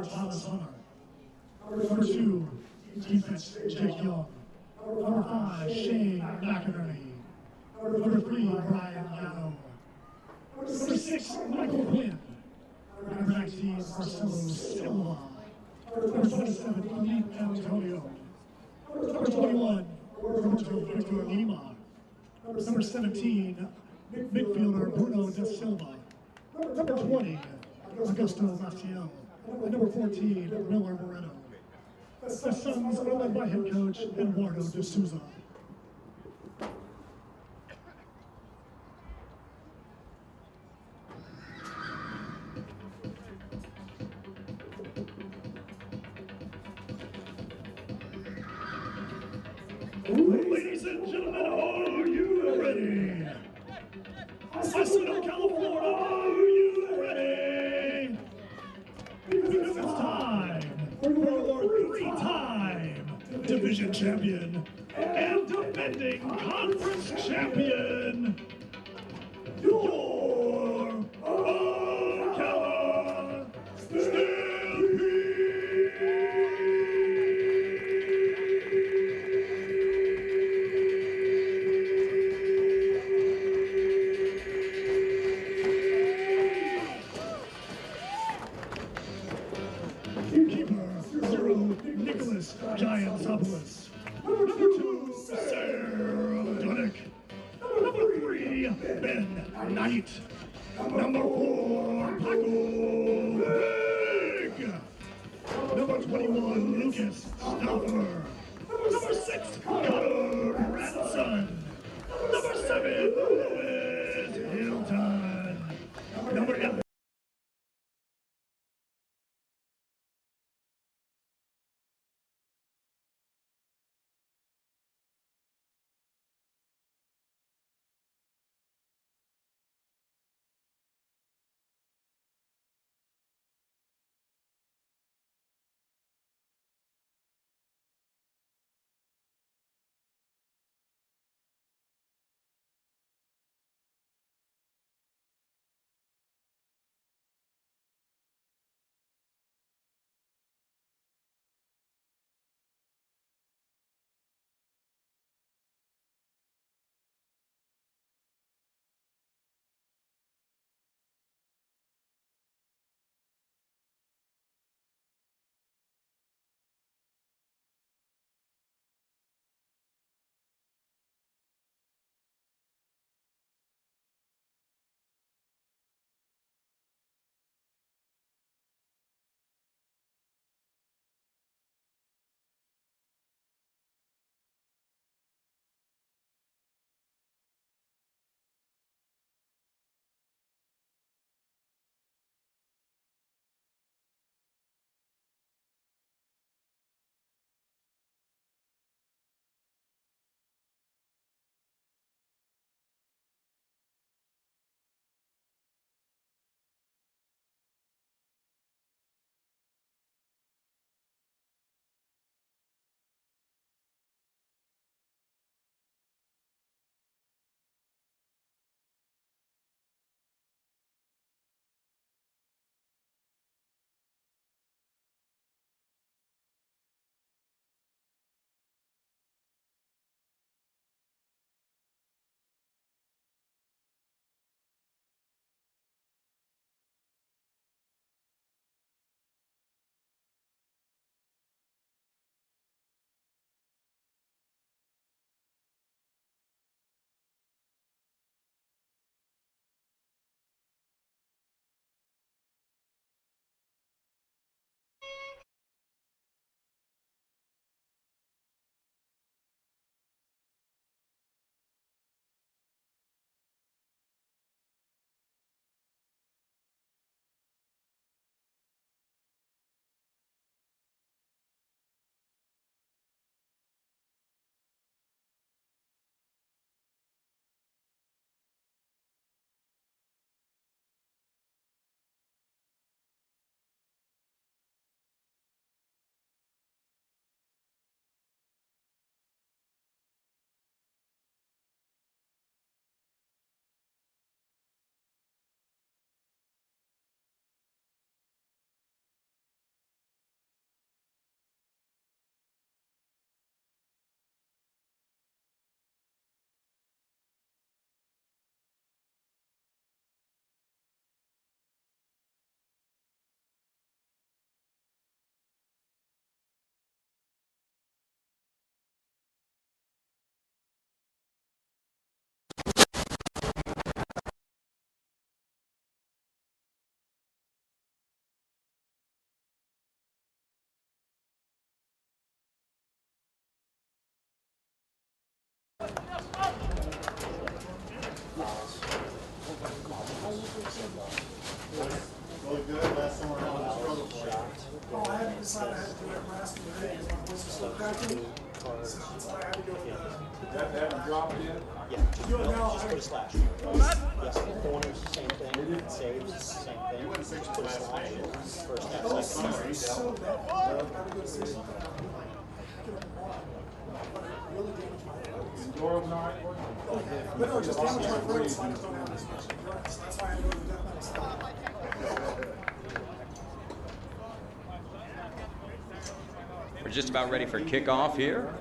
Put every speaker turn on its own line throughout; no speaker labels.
4, Thomas Hunter. Number 2, defense, Jake Young. Number 5, Shane McInerney. Number 3, Brian Gatto. Number 6, Michael Quinn. Number 19, Marcelo Silva. Number 27, Philippe Antonio. Number 21, Roberto Victor Lima. Number 17, midfielder Bruno da Silva. Number 20, Augusto Maciel. And number 14, Miller Moreno. The Suns are led by head coach Eduardo de Souza. Ladies and gentlemen, are you ready? Ocala, Florida, are you ready? Because it's time for your 3-time division champion and defending conference champion, your Ocala Stampede! Keeper 0, Nicholas Giantsopoulos. Number 2, Sarah Dunick. Number 3, Ben Knight. Number 4, Paco Big. Number 21, Lucas Stauffer. Number 6, Connor Ranson. Number 7, Lewis Hilton. Number 8.
Really good. Last summer I was struggle for you.
Oh, I haven't decided I had to do it last today because my voice is still cracking. So that's why I had to go with
That haven't dropped yet?
Yeah.
do it now.
Just put a slash. Yes, corners, same thing. Saves, same thing.
You wouldn't fix
Put
the
a
last
slash.
game.
First half,
Those
second half.
seasons so bad. I gotta go see something. I can but it really damaged my throat.
Doors not
But no, just damaged my throat so I just don't have as much endurance. That's why I go to the death metal stuff.
We're just about ready for kickoff here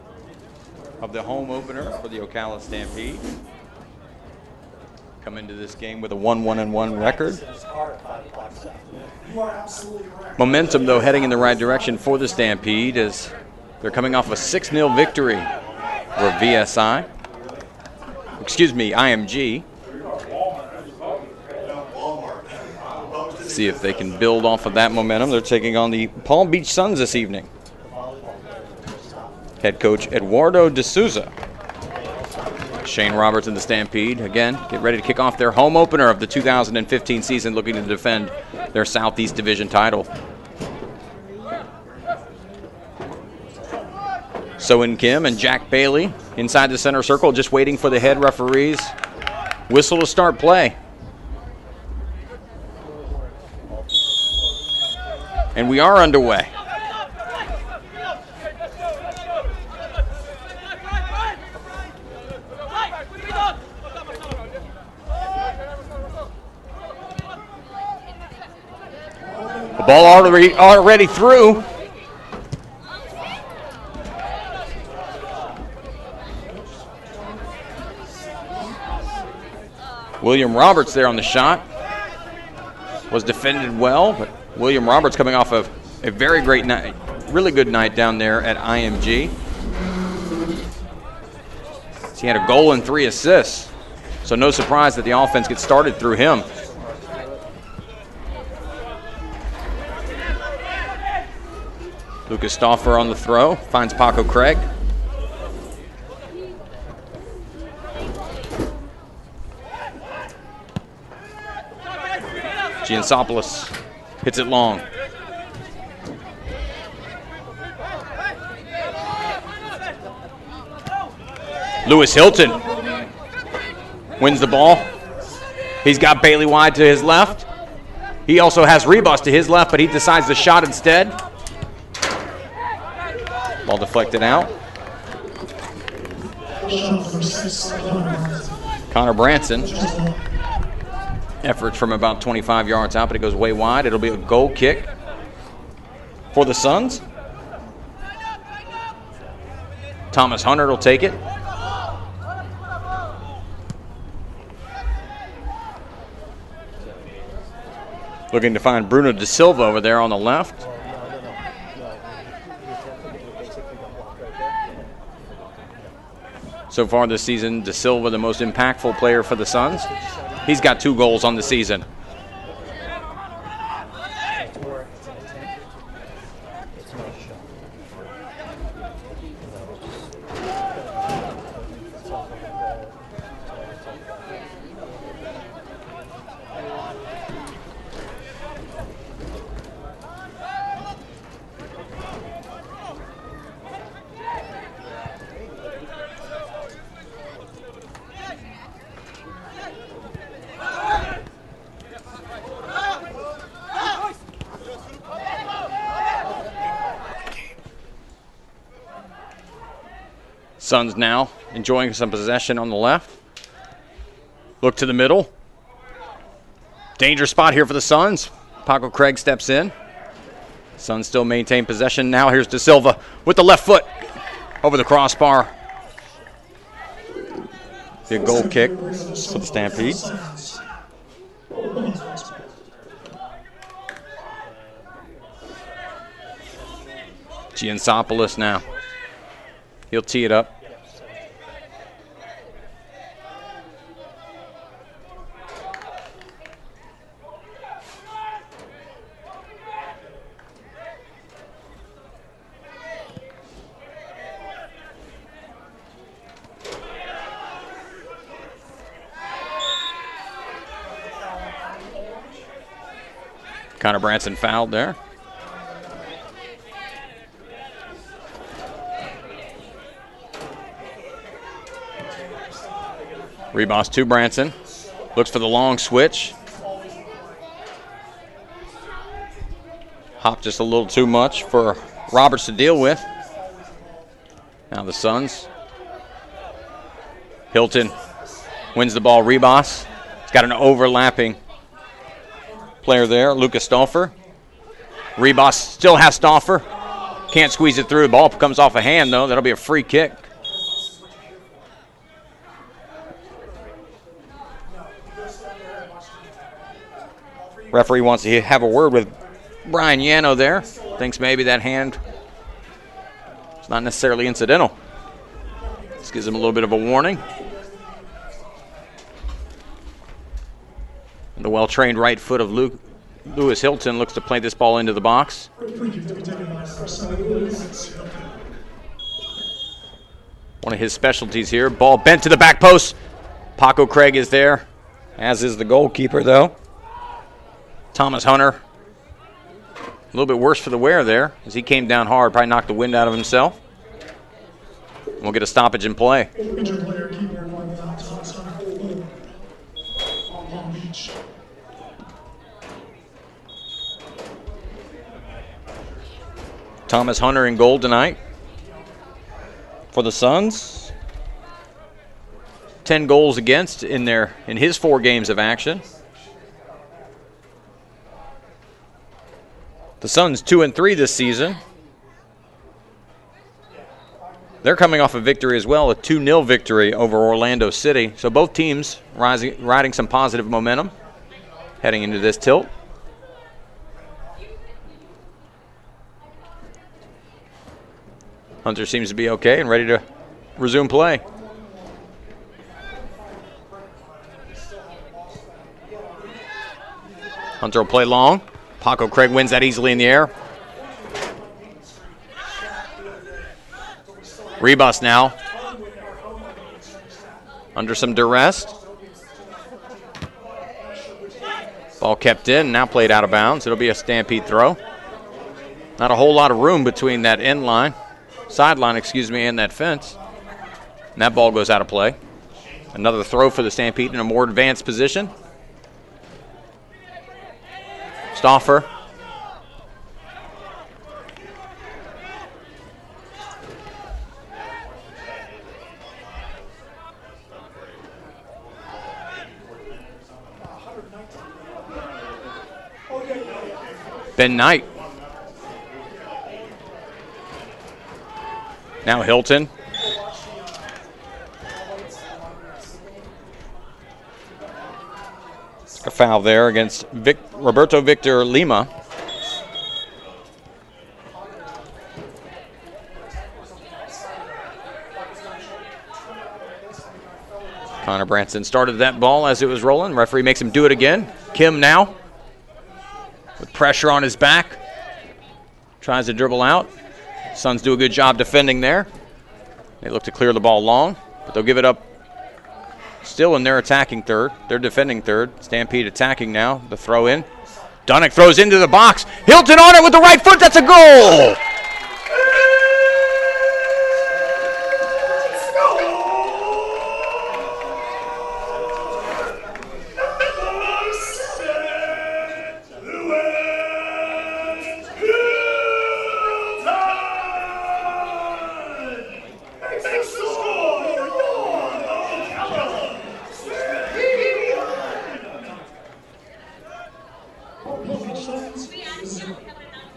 of the home opener for the Ocala Stampede. Come into this game with a 1-1-1 record.
You are absolutely correct.
Momentum, though, heading in the right direction for the Stampede as they're coming off a 6-0 victory over IMG. See if they can build off of that momentum. They're taking on the Palm Beach Suns this evening. Head coach Eduardo D'Souza. Shane Roberts in the Stampede. Again, get ready to kick off their home opener of the 2015 season, looking to defend their Southeast Division title. So-In Kim and Jack Bailey inside the center circle, just waiting for the head referee's whistle to start play. And we are underway. The ball already through. William Roberts there on the shot. Was defended well, but William Roberts coming off of a very great night, really good night down there at IMG. He had a goal and 3 assists, so no surprise that the offense gets started through him. Lucas Stauffer on the throw, finds Paco Craig. Giansopoulos hits it long. Lewis Hilton wins the ball. He's got Bailey wide to his left. He also has Rebus to his left, but he decides to shot instead. Ball deflected out. Connor Branson. Effort from about 25 yards out, but it goes way wide. It'll be a goal kick for the Suns. Thomas Hunter will take it. Looking to find Bruno Da Silva over there on the left. So far this season, Da Silva the most impactful player for the Suns. He's got 2 goals on the season. Suns now enjoying some possession on the left. Look to the middle. Dangerous spot here for the Suns. Paco Craig steps in. Suns still maintain possession. Now here's Da Silva with the left foot over the crossbar. Big goal kick for the Stampede. Giansopoulos now. He'll tee it up. Connor Branson fouled there. Reboss to Branson. Looks for the long switch. Hop just a little too much for Roberts to deal with. Now the Suns. Hilton wins the ball. Reboss. He's got an overlapping player there, Lucas Stauffer. Reboss still has Stauffer. Can't squeeze it through. The ball comes off a hand, though. That'll be a free kick. Referee wants to have a word with Brian Yano there. Thinks maybe that hand is not necessarily incidental. This gives him a little bit of a warning. And the well-trained right foot of Lewis Hilton looks to play this ball into the box. One of his specialties here. Ball bent to the back post. Paco Craig is there, as is the goalkeeper, though. Thomas Hunter, a little bit worse for the wear there, as he came down hard, probably knocked the wind out of himself. We'll get a stoppage in play. Thomas Hunter in goal tonight for the Suns. 10 goals against in his 4 games of action. The Suns 2-3 this season. They're coming off a victory as well, a 2-0 victory over Orlando City. So both teams riding some positive momentum heading into this tilt. Hunter seems to be okay and ready to resume play. Hunter will play long. Paco Craig wins that easily in the air. Rebus now. Under some duress. Ball kept in, now played out of bounds. It'll be a Stampede throw. Not a whole lot of room between that sideline, and that fence. And that ball goes out of play. Another throw for the Stampede in a more advanced position. Stauffer. Ben Knight. Now Hilton. A foul there against Roberto Victor Lima. Connor Branson started that ball as it was rolling. Referee makes him do it again. Kim now with pressure on his back. Tries to dribble out. Suns do a good job defending there. They look to clear the ball long, but they'll give it up still in their attacking third. They're defending third. Stampede attacking now. The throw in. Dunnick throws into the box. Hilton on it with the right foot. That's a goal!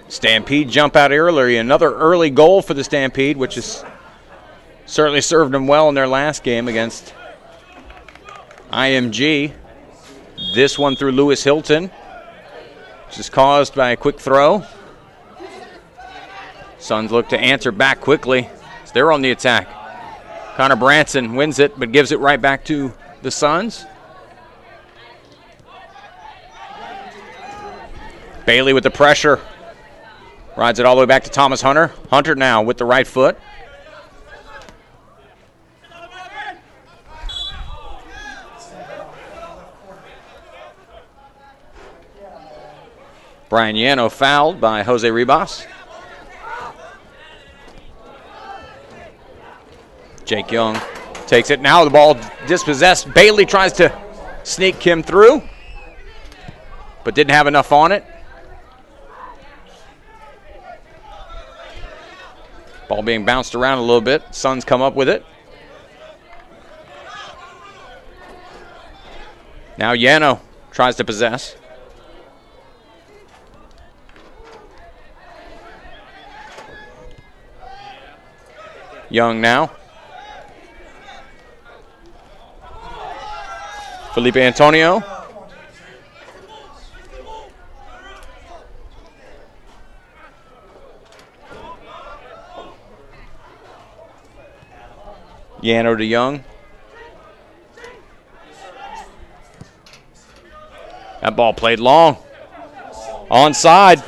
Stampede jump out early. Another early goal for the Stampede, which has certainly served them well in their last game against IMG. This one through Lewis Hilton, which is caused by a quick throw. Suns look to answer back quickly. They're on the attack. Connor Branson wins it, but gives it right back to the Suns. Bailey with the pressure. Rides it all the way back to Thomas Hunter. Hunter now with the right foot. Brian Yano fouled by Jose Ribas. Jake Young takes it. Now the ball dispossessed. Bailey tries to sneak Kim through, but didn't have enough on it. Ball being bounced around a little bit. Suns come up with it. Now Yano tries to possess. Young now. Felipe Antonio. Yano to Young. That ball played long. Onside.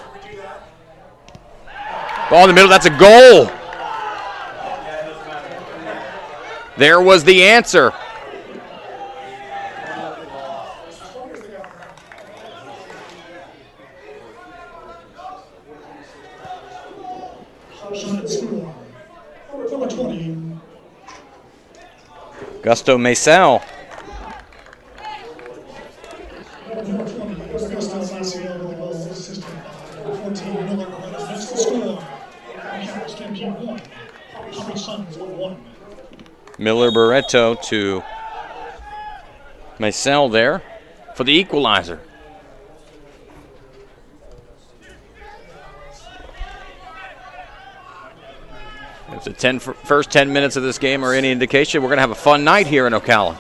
Ball in the middle, that's a goal. There was the answer.
Number 20.
Gusto Maisel.
Number 20, Augusto Maciel with the goal, assisted by 14, Miller. That's the score. Ocala Stampede 1. Papa Suns 1.
Miller Barreto to Maisel there for the equalizer. If the first 10 minutes of this game are any indication, we're going to have a fun night here in Ocala.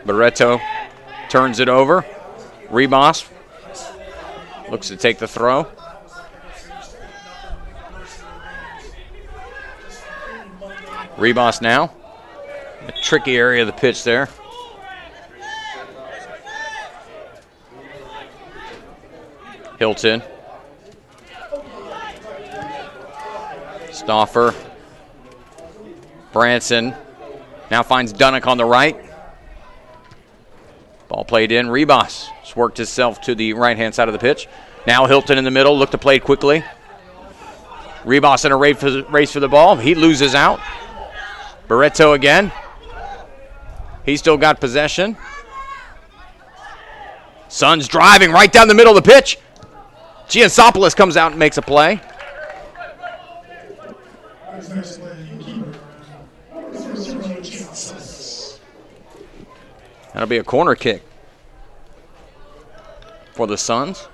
Barreto turns it over. Ribas looks to take the throw. Ribas now. A tricky area of the pitch there. Hilton. Stauffer. Branson now finds Dunnick on the right. Ball played in. Ribas just worked himself to the right-hand side of the pitch. Now Hilton in the middle. Looked to play it quickly. Ribas in a race for the ball. He loses out. Barreto again. He's still got possession. Suns driving right down the middle of the pitch. Giansopoulos comes out and makes a play. That'll be a corner kick for the Suns.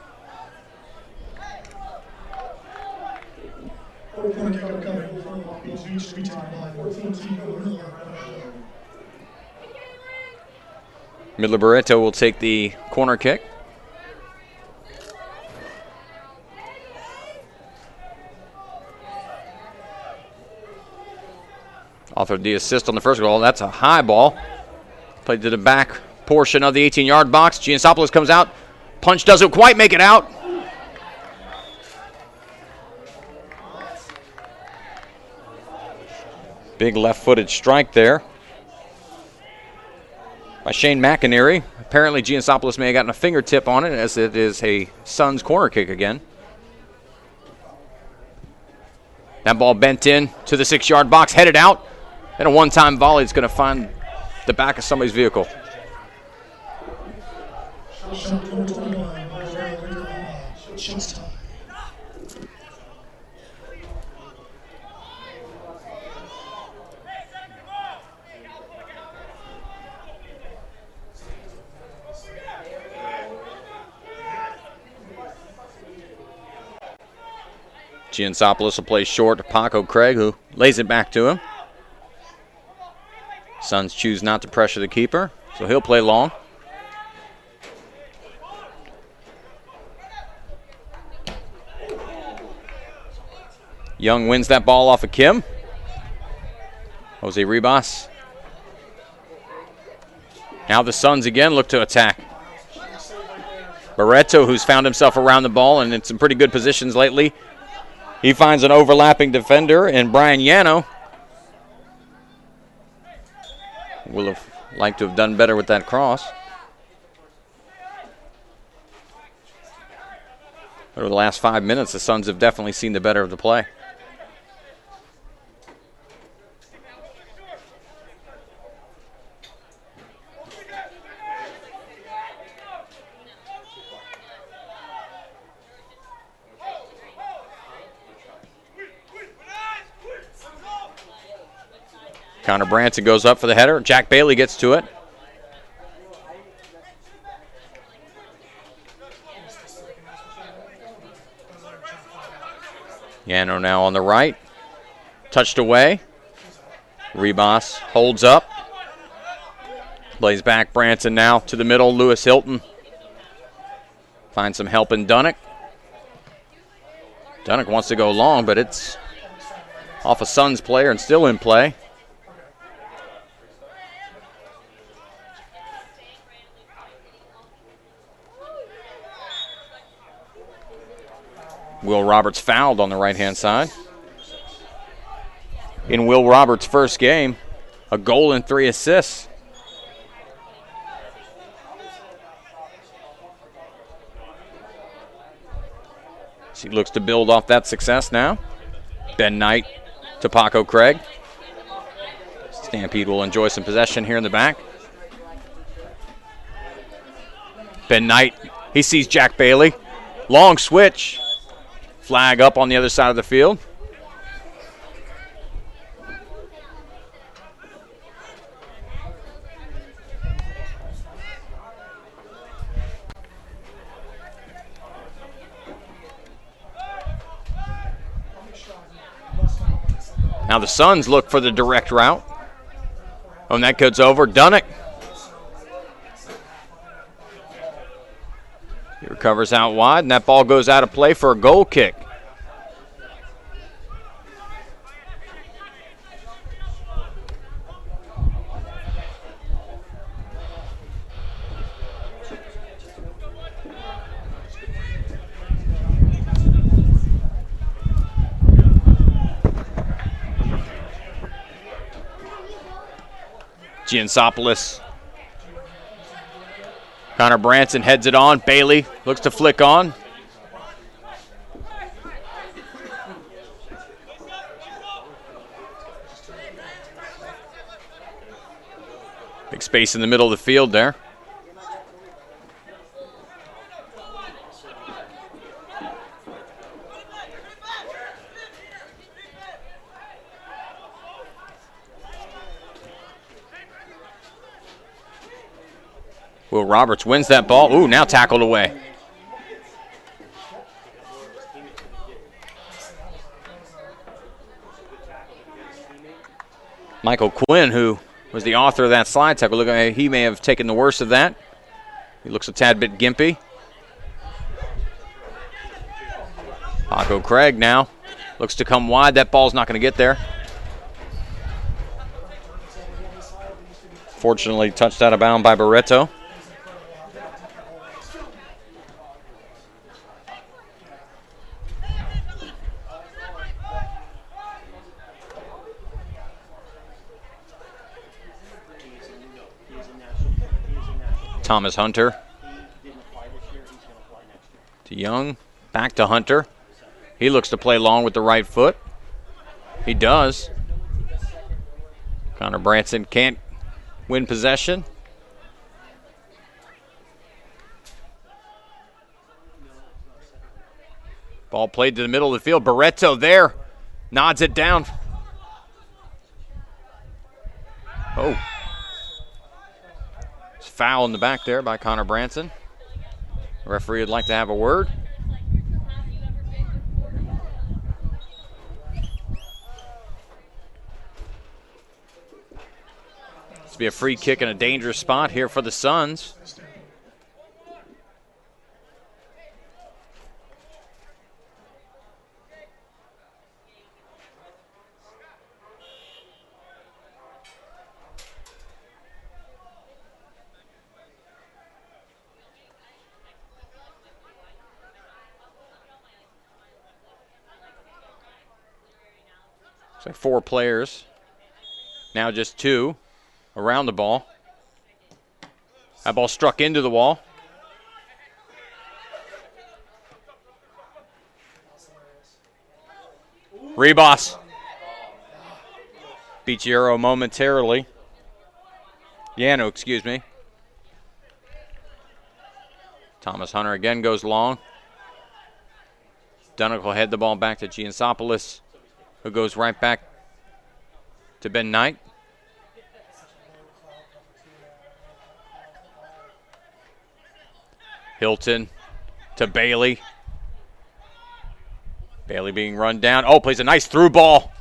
Midler Barreto will take the corner kick. Authored the assist on the first goal. That's a high ball. Played to the back portion of the 18-yard box. Giansopoulos comes out. Punch doesn't quite make it out. Big left-footed strike there by Shane McInerney. Apparently Giansopoulos may have gotten a fingertip on it, as it is a Suns corner kick again. That ball bent in to the 6-yard box, headed out. And a one-time volley is going to find the back of somebody's vehicle. Giansopoulos will play short to Paco Craig, who lays it back to him. Suns choose not to pressure the keeper, so he'll play long. Young wins that ball off of Kim. Jose Ribas. Now the Suns again look to attack. Barreto, who's found himself around the ball and in some pretty good positions lately. He finds an overlapping defender in Brian Yano. Will have liked to have done better with that cross. Over the last 5 minutes, the Suns have definitely seen the better of the play. Connor Branson goes up for the header. Jack Bailey gets to it. Yano now on the right. Touched away. Rebos holds up. Plays back. Branson now to the middle. Lewis Hilton. Finds some help in Dunnick. Dunnick wants to go long, but it's off a Suns player and still in play. Will Roberts fouled on the right-hand side. In Will Roberts' first game, a goal and 3 assists. He looks to build off that success now. Ben Knight to Paco Craig. Stampede will enjoy some possession here in the back. Ben Knight, he sees Jack Bailey. Long switch. Flag up on the other side of the field. Now the Suns look for the direct route. Oh, and that goes over. Dunnick. He recovers out wide, and that ball goes out of play for a goal kick. Giansopoulos. Connor Branson heads it on. Bailey looks to flick on. Big space in the middle of the field there. Will Roberts wins that ball. Ooh, now tackled away. Michael Quinn, who was the author of that slide tackle, look, he may have taken the worst of that. He looks a tad bit gimpy. Paco Craig now looks to come wide. That ball's not going to get there. Fortunately, touched out of bounds by Barreto. Thomas Hunter to Young, back to Hunter. He looks to play long with the right foot. He does. Connor Branson can't win possession. Ball played to the middle of the field. Barreto there, nods it down. Oh. Foul in the back there by Connor Branson. The referee would like to have a word. This will be a free kick in a dangerous spot here for the Suns. Looks like 4 players. Now just 2 around the ball. That ball struck into the wall. Rebos beats Yarrow momentarily. Yano, excuse me. Thomas Hunter again goes long. Dunick will head the ball back to Giansopoulos, who goes right back to Ben Knight. Hilton to Bailey. Bailey being run down. Oh, plays a nice through ball.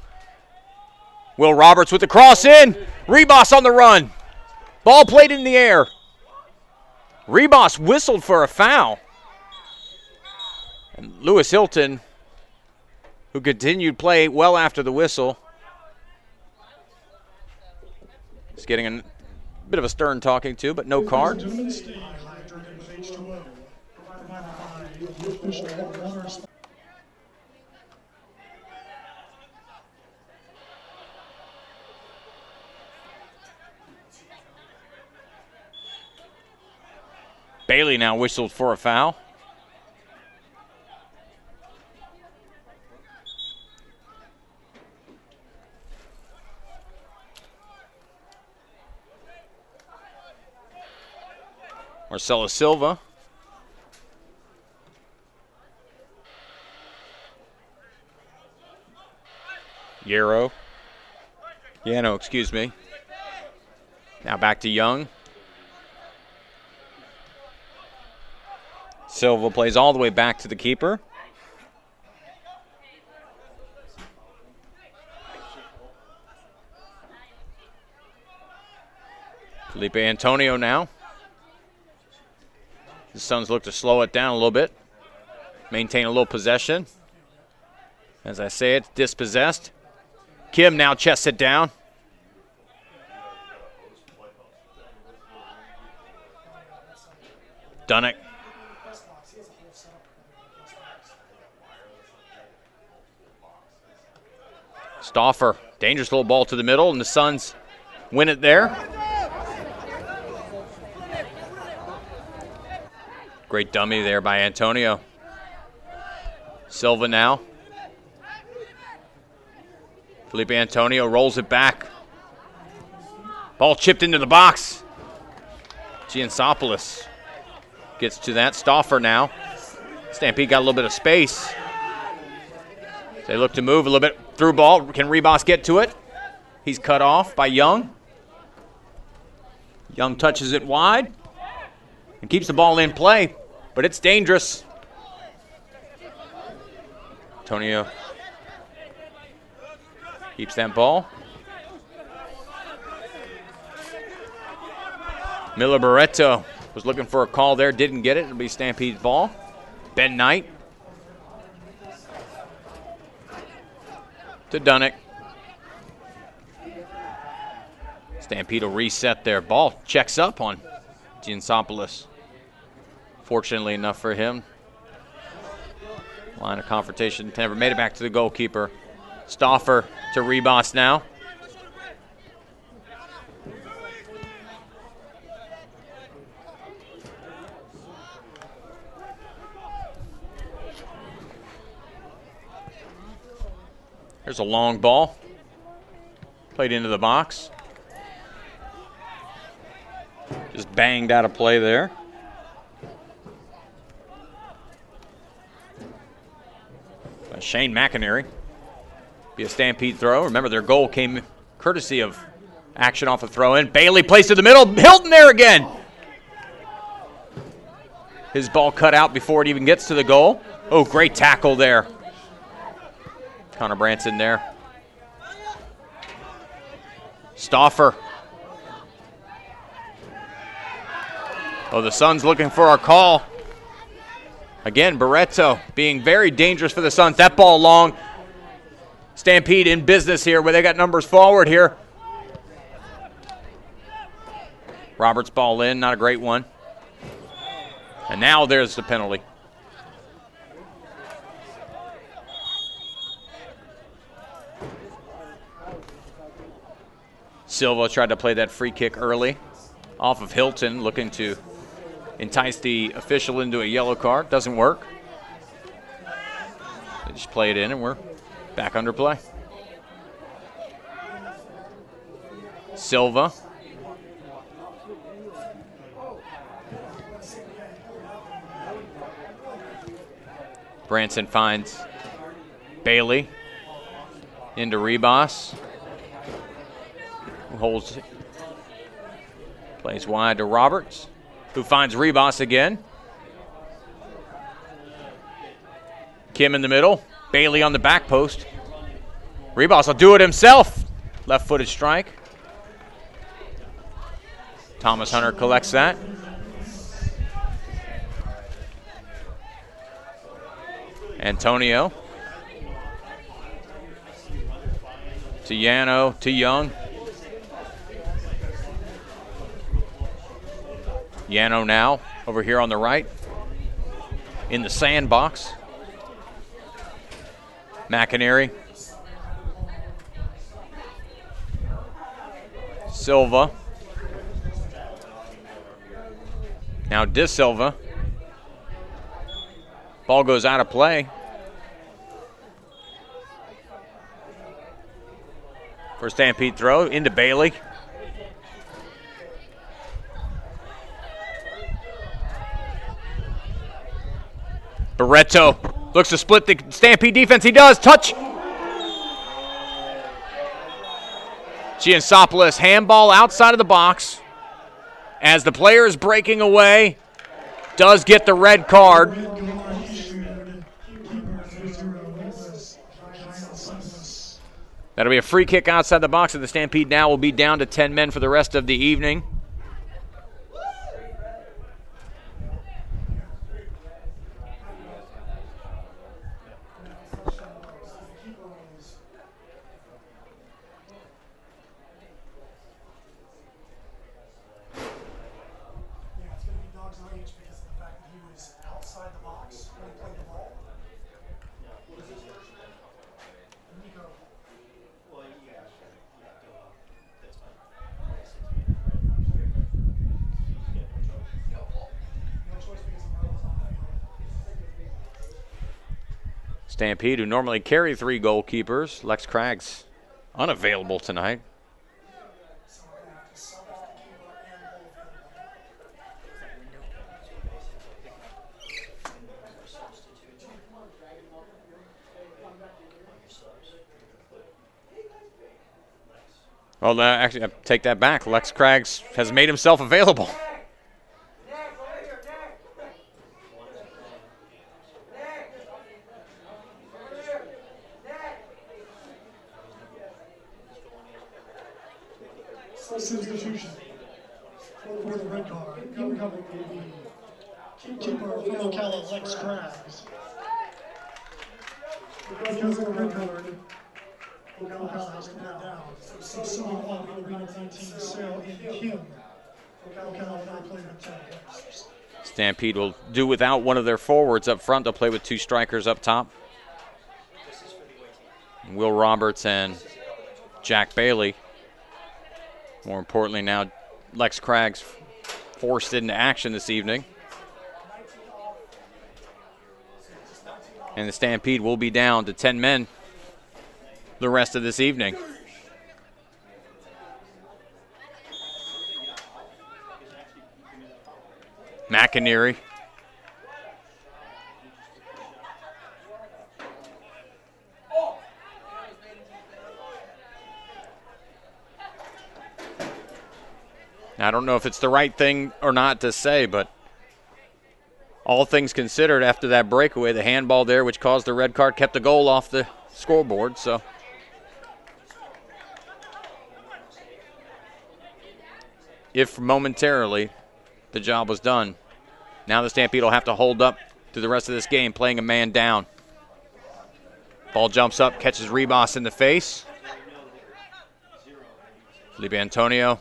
Will Roberts with the cross in. Rebos on the run. Ball played in the air. Rebos whistled for a foul. And Lewis Hilton, who continued play well after the whistle, is getting a bit of a stern talking to, but no card. Bailey now whistled for a foul. Marcelo Silva. Yano, excuse me. Now back to Young. Silva plays all the way back to the keeper. Felipe Antonio now. The Suns look to slow it down a little bit. Maintain a little possession. As I say, it's dispossessed. Kim now chests it down. Dunick. Stauffer, dangerous little ball to the middle, and the Suns win it there. Great dummy there by Antonio. Silva now. Felipe Antonio rolls it back. Ball chipped into the box. Giansopoulos gets to that. Stauffer now. Stampede got a little bit of space. They look to move a little bit. Through ball. Can Rebos get to it? He's cut off by Young. Young touches it wide and keeps the ball in play, but it's dangerous. Antonio keeps that ball. Miller Barreto was looking for a call there, didn't get it. It'll be Stampede's ball. Ben Knight to Dunick. Stampede will reset their ball. Checks up on Giansopoulos. Fortunately enough for him, line of confrontation never made it back to the goalkeeper. Stauffer to Rebos now. There's a long ball. Played into the box. Just banged out of play there. Shane McInerney. Be a Stampede throw. Remember, their goal came courtesy of action off a throw-in. Bailey plays to the middle. Hilton there again. His ball cut out before it even gets to the goal. Oh, great tackle there. Connor Branson there. Stauffer. Oh, the Suns looking for a call. Again, Barreto being very dangerous for the Suns. That ball long. Stampede in business here where they got numbers forward here. Roberts ball in, not a great one. And now there's the penalty. Silva tried to play that free kick early off of Hilton, looking to entice the official into a yellow card. Doesn't work. They just play it in, and we're back under play. Silva. Branson finds Bailey into Rebos. Who holds it. Plays wide to Roberts, who finds Rebos again. Kim in the middle. Bailey on the back post. Rebos will do it himself. Left-footed strike. Thomas Hunter collects that. Antonio. To Yano, to Young. Yano now over here on the right in the sandbox. McInerney. Silva. Now De Silva. Ball goes out of play. For Stampede throw into Bailey. Barreto looks to split the Stampede defense. He does. Touch. Giansopoulos handball outside of the box. As the player is breaking away, does get the red card. That'll be a free kick outside the box, and the Stampede now will be down to 10 men for the rest of the evening. Stampede, who normally carry 3 goalkeepers. Lex Cragg's unavailable tonight. Well, actually, I take that back. Lex Craggs has made himself available.
Substitution for the red card. Coming will be keeper from Ocala, Lex Craggs. Because of the red card, Ocala has to go down. So subbing off the Arena 19 Sale in Kim. Ocala will now play with 10 players.
Stampede will do without one of their forwards up front. They'll play with 2 strikers up top. Will Roberts and Jack Bailey. More importantly now, Lex Craggs forced into action this evening. And the Stampede will be down to 10 men the rest of this evening. McInerney. I don't know if it's the right thing or not to say, but all things considered, after that breakaway, the handball there, which caused the red card, kept the goal off the scoreboard. So if momentarily the job was done, now the Stampede will have to hold up through the rest of this game, playing a man down. Ball jumps up, catches Rebos in the face. Felipe Antonio.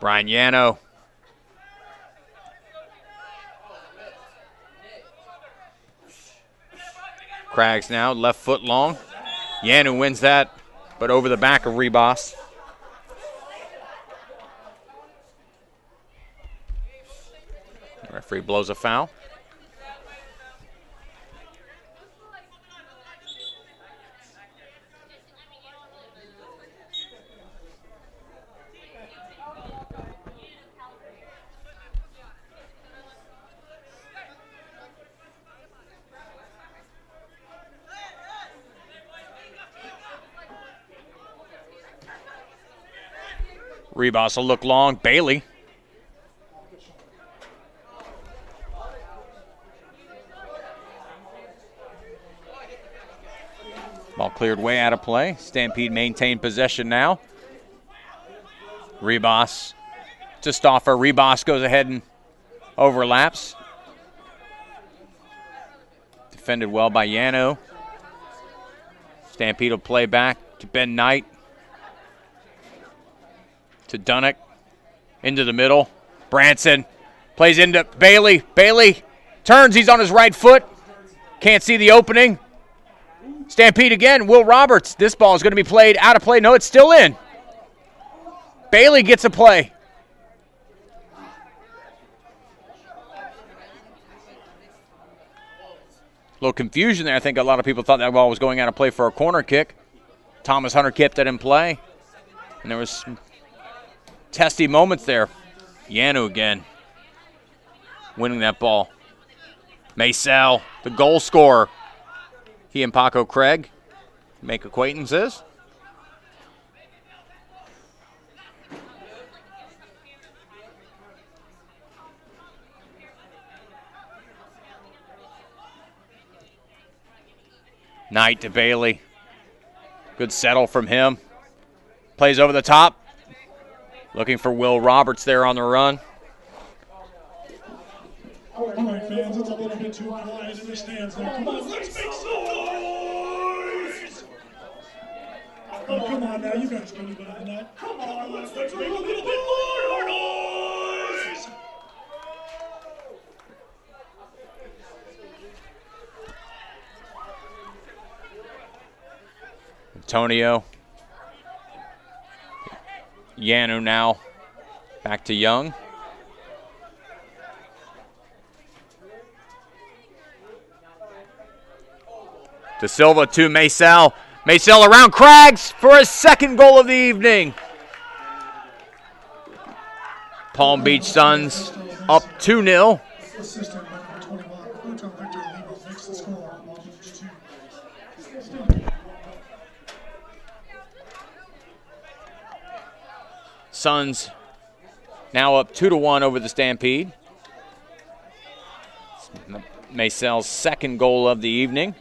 Brian Yano. Craggs now, left foot long. Yano wins that, but over the back of Rebos. Referee blows a foul. Rebos will look long. Bailey. Ball cleared way out of play. Stampede maintained possession now. Rebos to Stauffer. Rebos goes ahead and overlaps. Defended well by Yano. Stampede will play back to Ben Knight. To Dunnick. Into the middle. Branson plays into Bailey. Bailey turns. He's on his right foot. Can't see the opening. Stampede again. Will Roberts. This ball is going to be played out of play. No, it's still in. Bailey gets a play. A little confusion there. I think a lot of people thought that ball was going out of play for a corner kick. Thomas Hunter kept it in play. And there was some testy moments there. Yanu again winning that ball. Maysel, the goal scorer. He and Paco Craig make acquaintances. Knight to Bailey. Good settle from him. Plays over the top. Looking for Will Roberts there on the run.
All right, fans, it's a little bit too quiet in the stands now. Come on, let's make some noise! Oh, come on now, you guys can do better than that. Come on, let's make a little bit more noise!
Antonio. Yanu now back to Young. De Silva to Maysel. Maysel around Craggs for his second goal of the evening. Palm Beach Suns up 2-0.
Assistant number 21, Hotel Victor Lebo makes the score. Palm Beach 2.
Suns now up 2-1 over the Stampede. Maysel's second goal of the evening.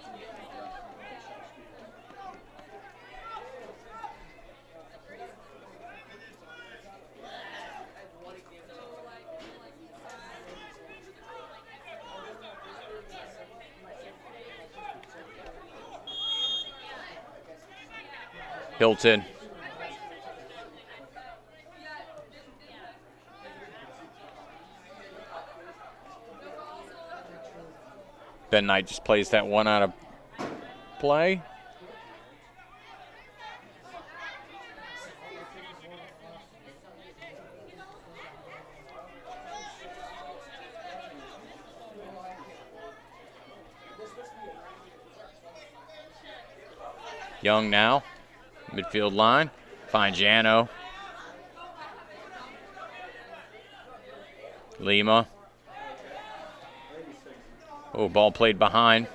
Hilton. Ben Knight just plays that one out of play. Young now, midfield line, finds Yano. Lima. Oh, ball played behind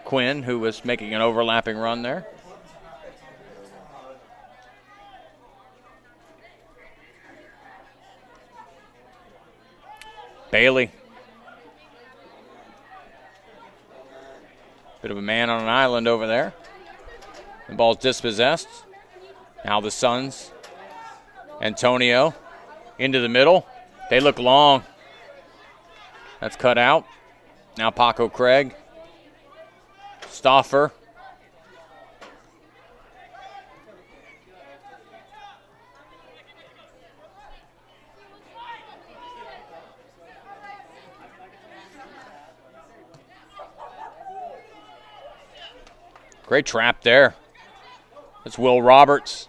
Quinn, who was making an overlapping run there. Bailey. Bit of a man on an island over there. The ball's dispossessed. Now the Suns. Antonio into the middle. They look long. That's cut out. Now Paco Craig. Stauffer. Great trap there. That's Will Roberts.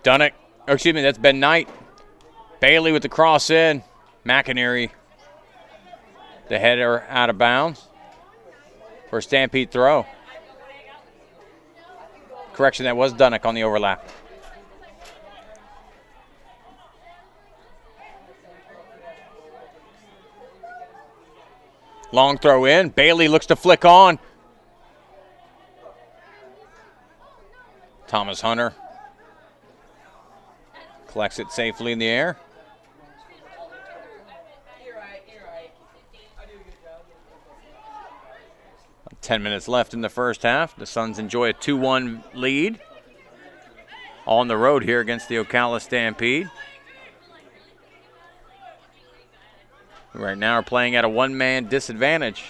Dunnick Or excuse me, that's Ben Knight. Bailey with the cross in. McInerney, the header out of bounds for a Stampede throw. Correction, that was Dunnick on the overlap. Long throw in. Bailey looks to flick on. Thomas Hunter collects it safely in the air. 10 minutes left in the first half. The Suns enjoy a 2-1 lead on the road here against the Ocala Stampede. Right now are playing at a one-man disadvantage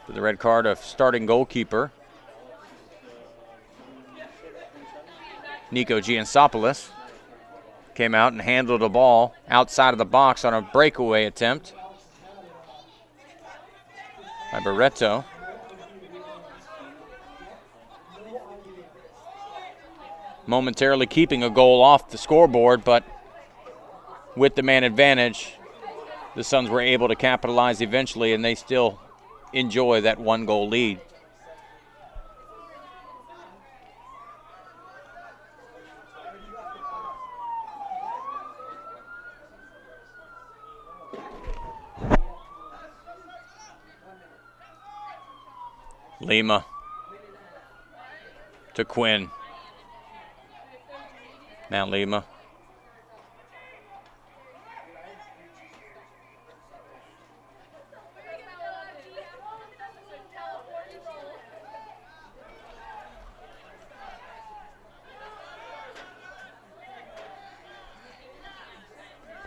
to the red card of starting goalkeeper Nico Giansopoulos. Came out and handled a ball outside of the box on a breakaway attempt by Barreto. Momentarily keeping a goal off the scoreboard, but with the man advantage, the Suns were able to capitalize eventually, and they still enjoy that 1-goal lead. Lima to Quinn. Now Lima.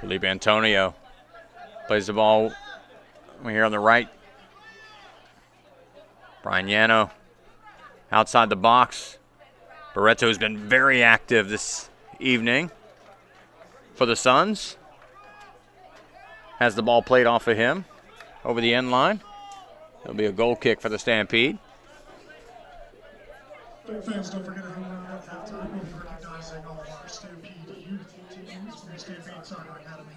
Felipe Antonio plays the ball here on the right. Brian Yano outside the box. Barreto has been very active this evening for the Suns. Has the ball played off of him over the end line. It'll be a goal kick for the Stampede.
Fans, don't forget everyone at halftime. We'll be recognizing all of our Stampede youth teams from the Stampede Soccer Academy.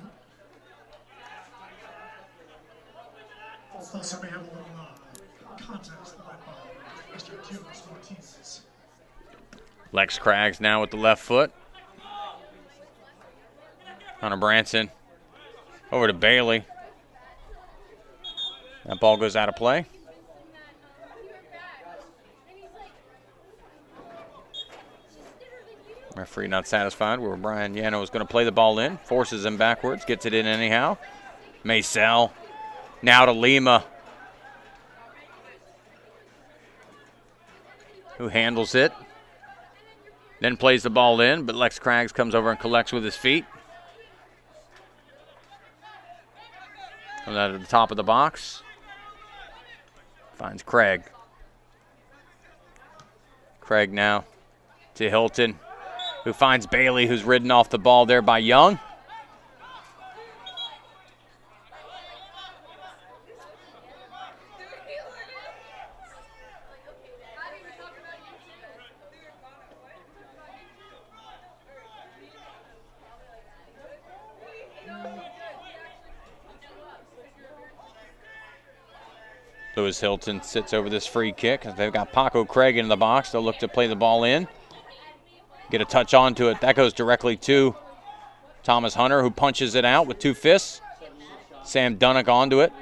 Also, may have a little contest led by Mr. Tios Martinez.
Lex Craggs now with the left foot. Hunter Branson over to Bailey. That ball goes out of play. Referee not satisfied where Brian Yano is going to play the ball in. Forces him backwards. Gets it in anyhow. Maysel. Now to Lima, who handles it. Then plays the ball in, but Lex Craggs comes over and collects with his feet. Comes out of the top of the box. Finds Craig. Craig now to Hilton, who finds Bailey, who's ridden off the ball there by Young. Lewis Hilton sits over this free kick. They've got Paco Craig in the box. They'll look to play the ball in. Get a touch onto it. That goes directly to Thomas Hunter, who punches it out with 2 fists. Sam Dunnick onto it.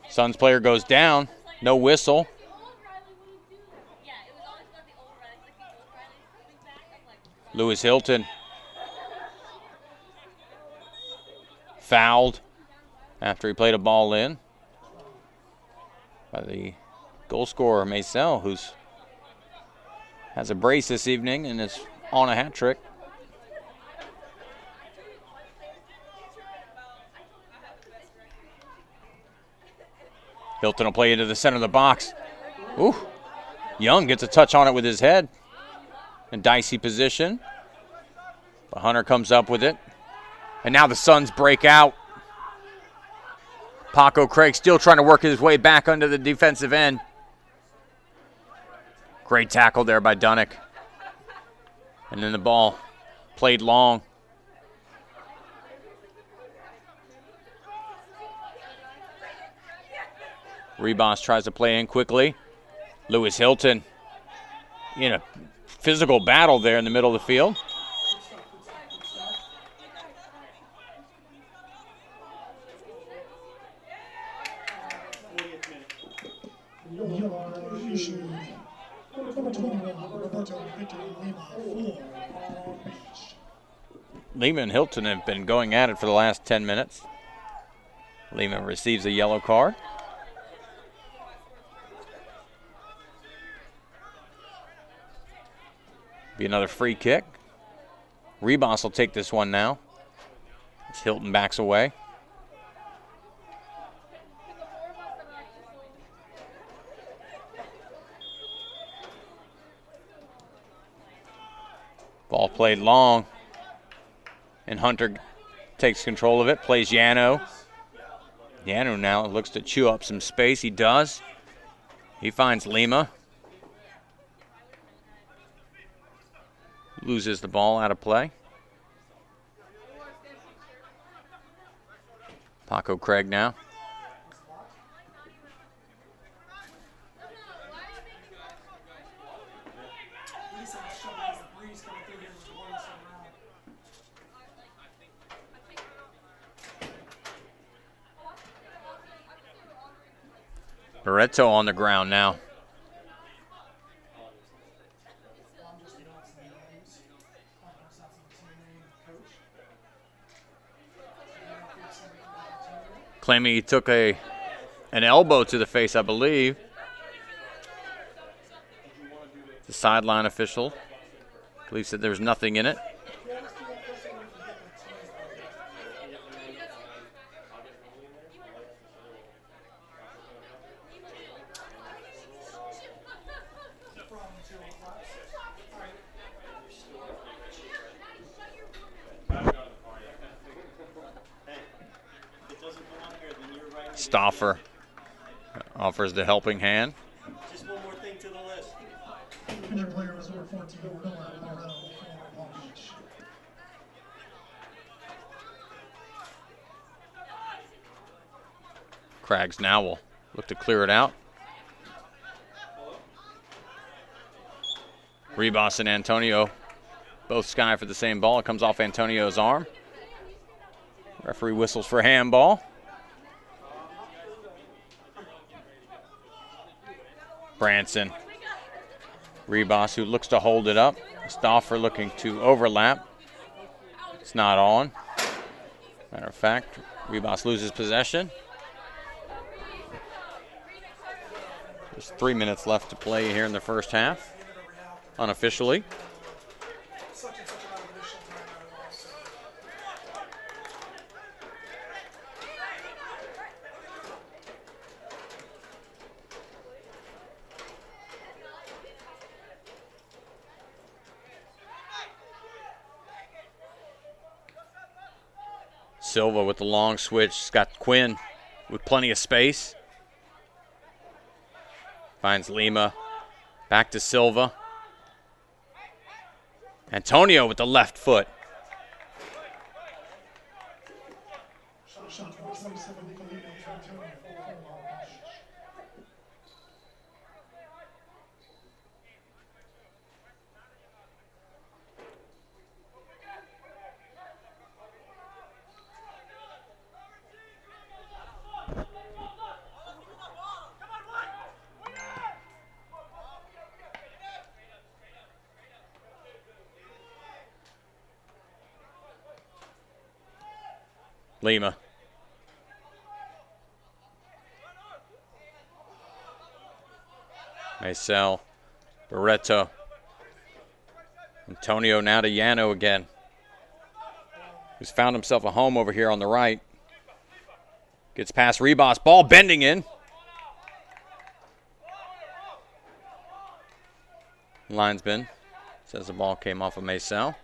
Suns player goes down. No whistle. Lewis Hilton fouled after he played a ball in by the goal scorer Maysel, who's has a brace this evening and is on a hat trick. Hilton will play into the center of the box. Ooh, Young gets a touch on it with his head. In dicey position. But Hunter comes up with it. And now the Suns break out. Paco Craig still trying to work his way back under the defensive end. Great tackle there by Dunnick. And then the ball played long. Rebos tries to play in quickly. Lewis Hilton in a physical battle there in the middle of the field.
Yellow issue. Number 21, Roberto Victor Lima, 4, Palm Beach.
Lima and Hilton have been going at it for the last 10 minutes. Lima receives a yellow card. Be another free kick. Rebos will take this one now as Hilton backs away. Ball played long, and Hunter takes control of it, plays Yano. Yano now looks to chew up some space. He does. He finds Lima. Loses the ball out of play. Paco Craig now. Barreto on the ground now. Claiming he took an elbow to the face, I believe. The sideline official, I believe, said there was nothing in it. Stauffer offers the helping hand.
Just one more thing to the list.
Injured player is number 14, Miller Morel, 4, Palm Beach.
Craggs now will look to clear it out. Rebos and Antonio both sky for the same ball. It comes off Antonio's arm. Referee whistles for handball. Branson. Rebos who looks to hold it up. Stauffer looking to overlap. It's not on. Matter of fact, Rebos loses possession. There's 3 minutes left to play here in the first half, unofficially. Silva with the long switch. Scott Quinn with plenty of space. Finds Lima. Back to Silva. Antonio with the left foot.
Shot number 27, Nicolino to Antonio, 4, Palm Beach.
Lima. Maysel. Barreto. Antonio now to Yano again, who's found himself a home over here on the right. Gets past Rebos. Ball bending in. Linesman says the ball came off of Maysel.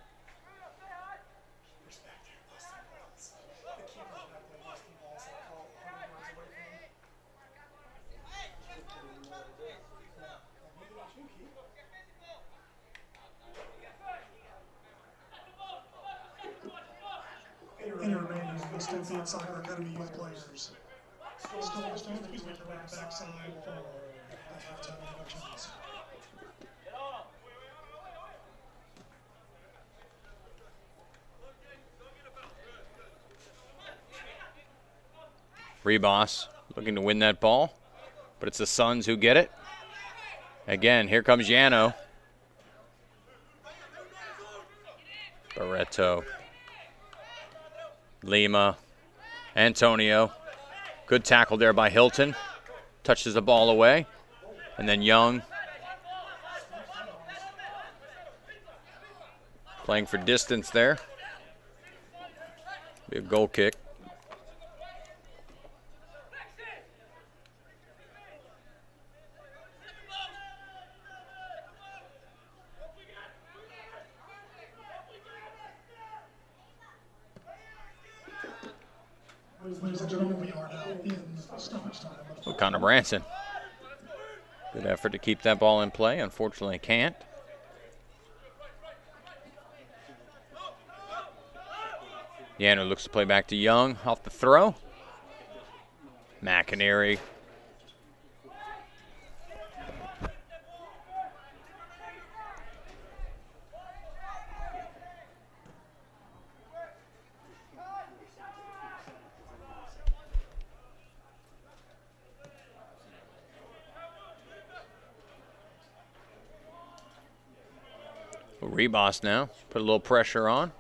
Stampede Soccer Academy youth players. Still stands between the backside for halftime introductions.
Reboss looking to win that ball, but it's the Suns who get it. Again, here comes Yano. Barreto. Lima. Antonio. Good tackle there by Hilton. Touches the ball away. And then Young. Playing for distance there. Be a goal kick.
Ladies and gentlemen, we are now in stoppage time.
Oh, Connor Branson. Good effort to keep that ball in play. Unfortunately, can't. Yano looks to play back to Young. Off the throw. McInerney. Reboss now. Put a little pressure on.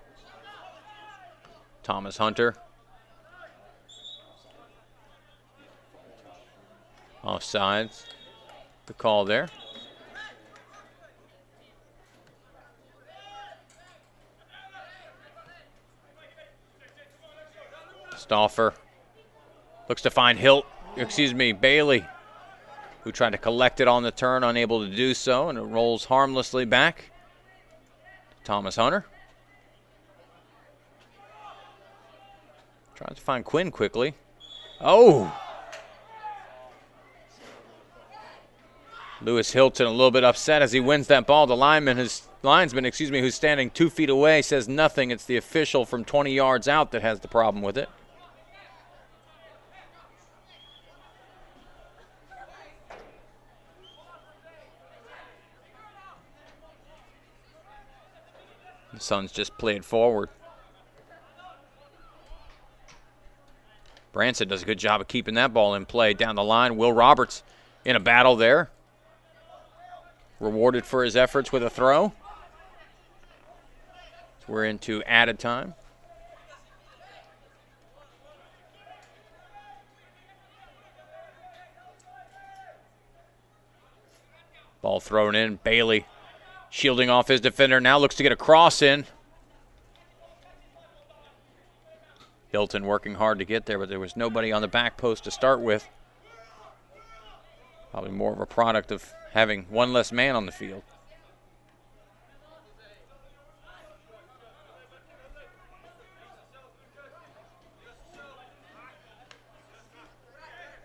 Thomas Hunter. Offsides. The call there. Stauffer looks to find Bailey, who tried to collect it on the turn, unable to do so, and it rolls harmlessly back. Thomas Hunter. Tries to find Quinn quickly. Oh! Lewis Hilton a little bit upset as he wins that ball. The linesman, who's standing 2 feet away, says nothing. It's the official from 20 yards out that has the problem with it. The Suns just played forward. Branson does a good job of keeping that ball in play down the line. Will Roberts in a battle there. Rewarded for his efforts with a throw. We're into added time. Ball thrown in. Bailey shielding off his defender. Now looks to get a cross in. Hilton working hard to get there, but there was nobody on the back post to start with. Probably more of a product of having one less man on the field.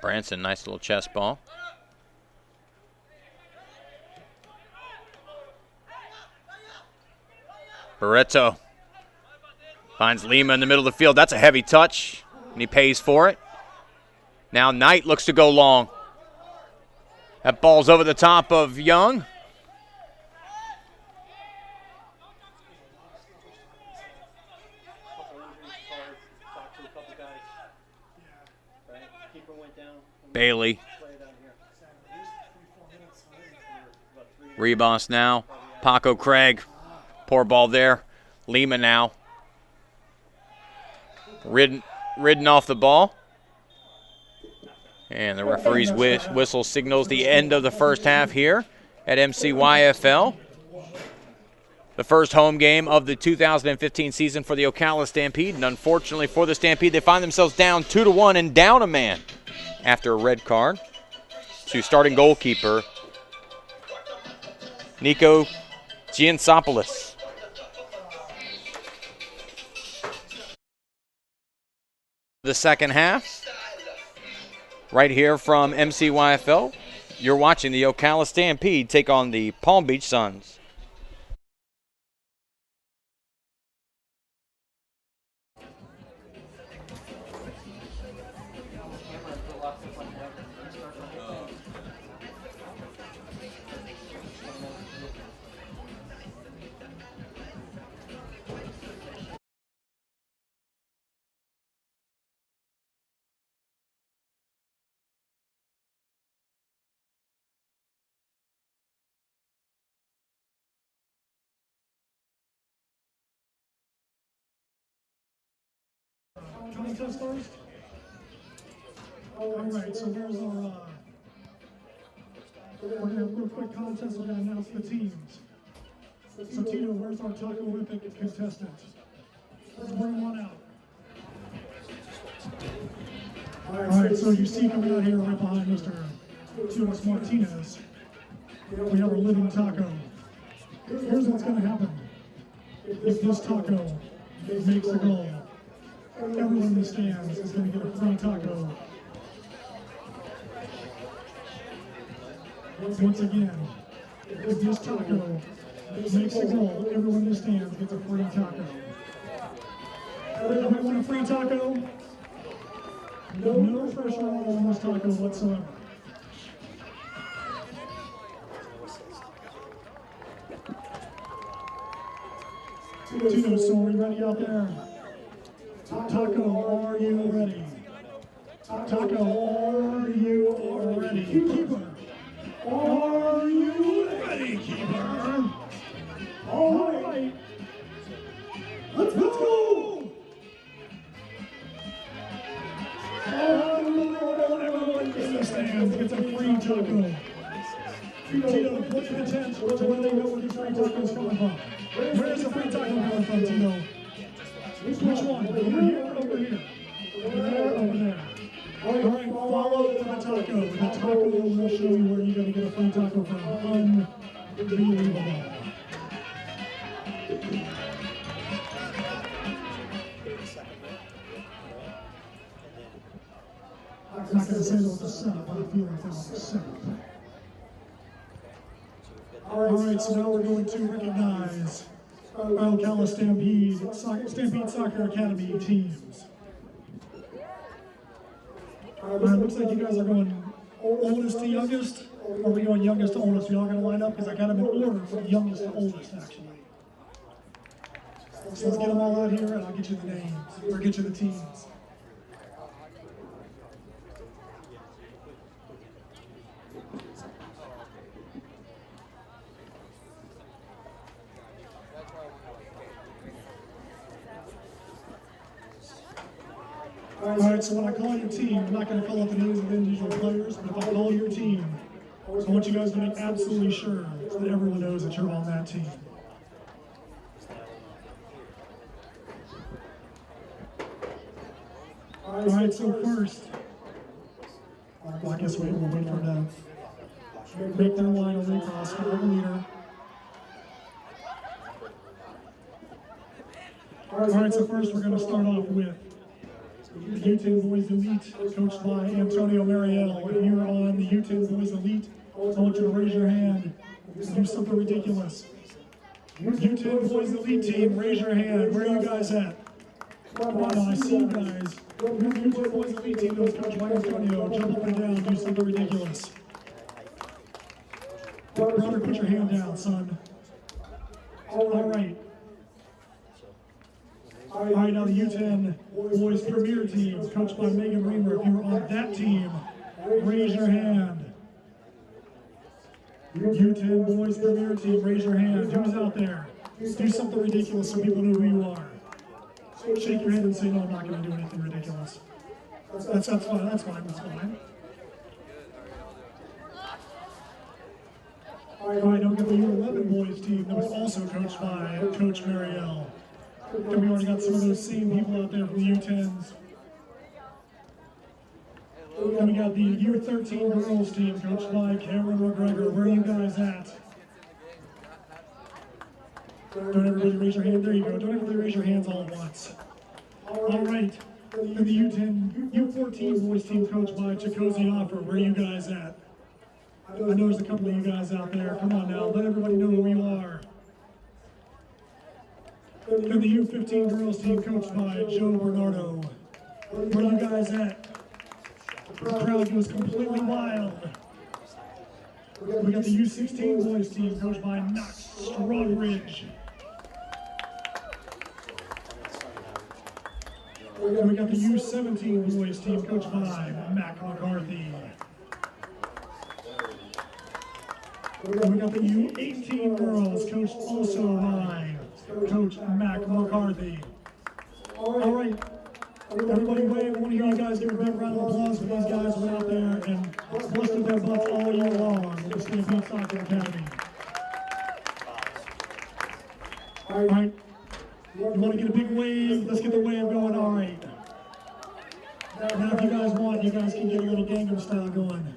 Branson, nice little chest ball. Barreto finds Lima in the middle of the field. That's a heavy touch, and he pays for it. Now Knight looks to go long. That ball's over the top of Young. Bailey. Reboss now. Paco Craig. Poor ball there. Lima now. Ridden off the ball. And the referee's whistle signals the end of the first half here at MCYFL. The first home game of the 2015 season for the Ocala Stampede. And unfortunately for the Stampede, they find themselves down 2-1 and down a man after a red card to starting goalkeeper Nico Giansopoulos. The second half, right here from MCYFL, you're watching the Ocala Stampede take on the Palm Beach Suns.
contest first? All right, so there's our, we're going to have a real quick contest. We're going to announce the teams. So Tito, where's our Taco Olympic contestant? Let's bring one out. All right, so you see coming out here right behind Mr. Tito Martinez, we have our living taco. Here's what's going to happen. If this taco makes a goal, everyone in the stands is going to get a free taco. Once again, if this taco makes a goal, everyone in the stands gets a free taco. Everyone want a free taco? No pressure on this taco whatsoever. Tito, so are you ready out there? Taco, are you ready? Taco, are you ready? Keeper, are you ready, keeper? All right. Let's go! Everyone in the stands gets a free taco. Tito, put your attention to where they know where the free taco is coming from. Where's the free taco coming from, Tito? Which one? Over here or over here? Over there, over there. All right, follow to the taco. The taco will show you where you're going to get a free taco from. Unbelievable. I'm not going to say that was a setup, but I feel like that was a setup. All right, so now we're going to recognize our Ocala Stampede Soccer Academy teams. All right, looks like you guys are going oldest to youngest, or are we going youngest to oldest? Y'all going to line up? Because I got them in order from youngest to oldest, actually. So let's get them all out here, and I'll get you the names, or get you the teams. All right, so when I call your team, I'm not going to call out the names of individual players, but if I call your team, I want you guys to make absolutely sure that everyone knows that you're on that team. All right, so first, well, I guess we'll wait for them to make their line over across for the leader. All right, so first we're going to start off with the U10 Boys Elite, coached by Antonio Mariel. If you're on the U10 Boys Elite, I want you to raise your hand and do something ridiculous. U10 Boys Elite team, raise your hand. Where are you guys at? Come on now, I see you guys. U10 Boys Elite team that was coached by Antonio. Jump up and down, do something ridiculous. Brother, put your hand down, son. All right. All right, now the U10 Boys Premier Team, coached by Megan Reamer. If you're on that team, raise your hand. U10 Boys Premier Team, raise your hand. Who's out there? Do something ridiculous so people know who you are. Shake your head and say, no, I'm not going to do anything ridiculous. That's fine, that's fine. All right, now we got the U11 Boys team that was also coached by Coach Mariel. And we already got some of those same people out there from the U10s. And we got the U13 girls team coached by Cameron McGregor. Where are you guys at? Don't everybody raise your hand. There you go. Don't everybody raise your hands all at once. All right. And the U14 boys team coached by Chikosi Offer. Where are you guys at? I know there's a couple of you guys out there. Come on now. Let everybody know who you are. And the U15 girls team coached by Joe Bernardo. Where are you guys at? The crowd goes completely wild. We got the U16 boys team coached by Knox Strawbridge. And we got the U17 boys team coached by Mac McCarthy. And we got the U18 girls coached also by Coach Mac McCarthy. All right, Everybody wave. I want to hear you guys give a big round of applause for these guys who went out there and busted their butts all year long with the Stampede Soccer Academy. All right. You want to get a big wave? Let's get the wave going. All right. Now, if you guys want, you guys can get a little Gangnam style going.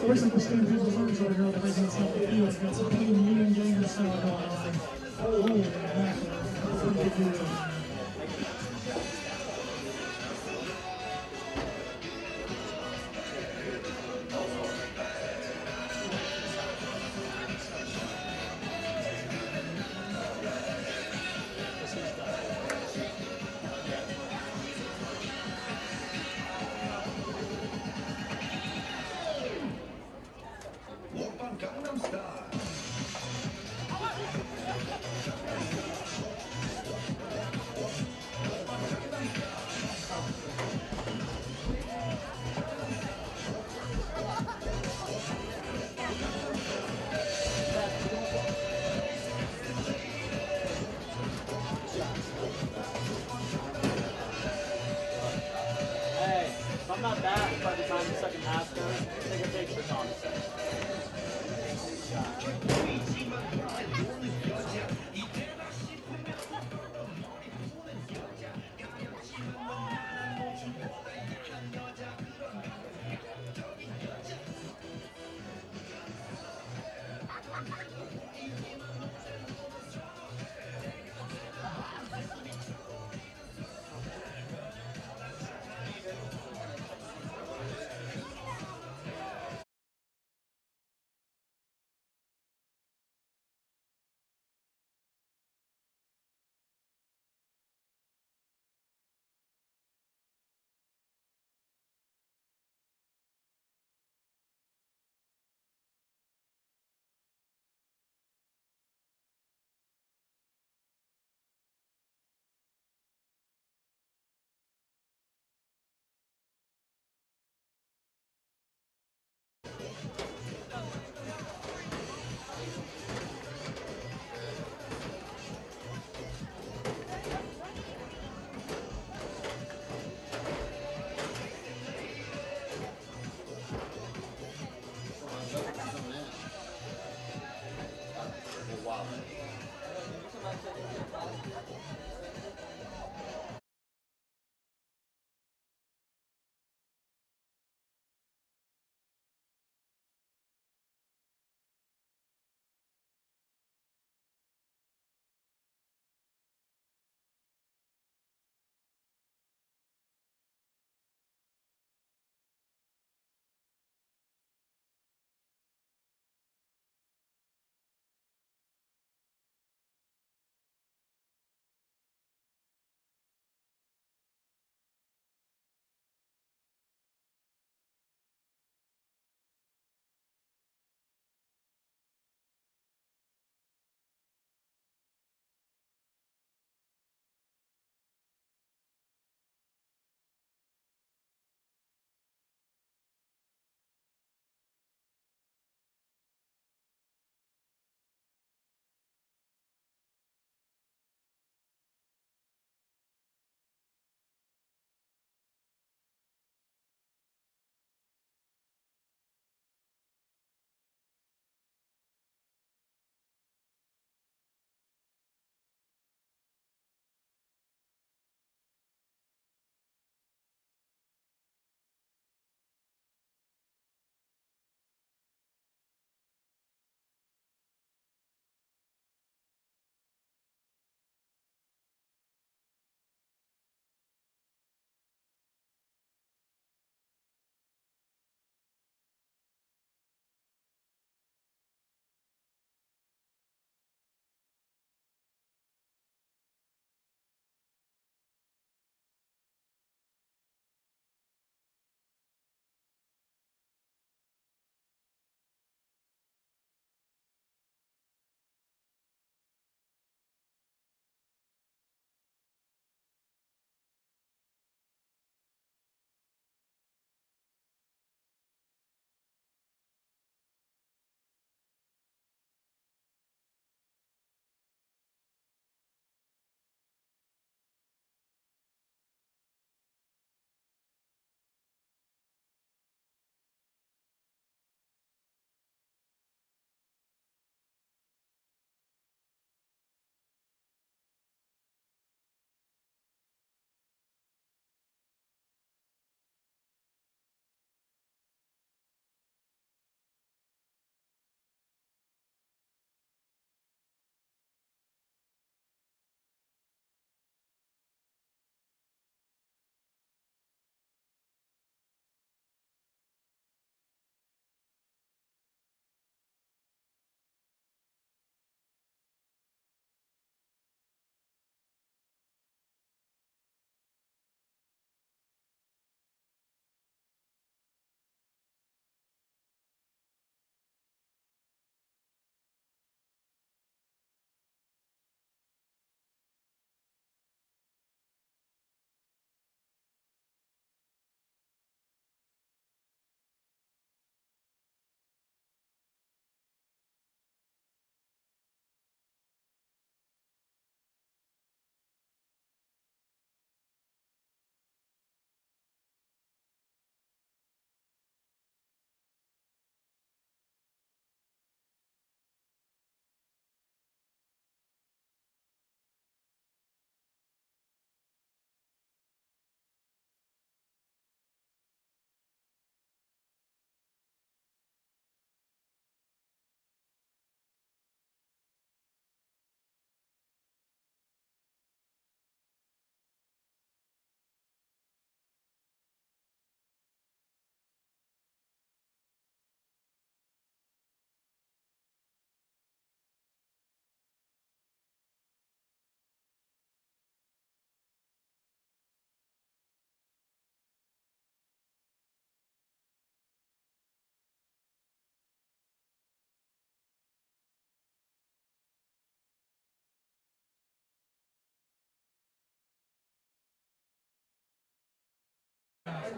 Looks like the Stampede reserves right here on the right-hand side of the field. It's got some pretty mean Gangnam style going on. Oh, that's a pretty good deal.
Gangnam Style.
Hey, if I'm not back by the time the second half goes, take a picture, Thomas.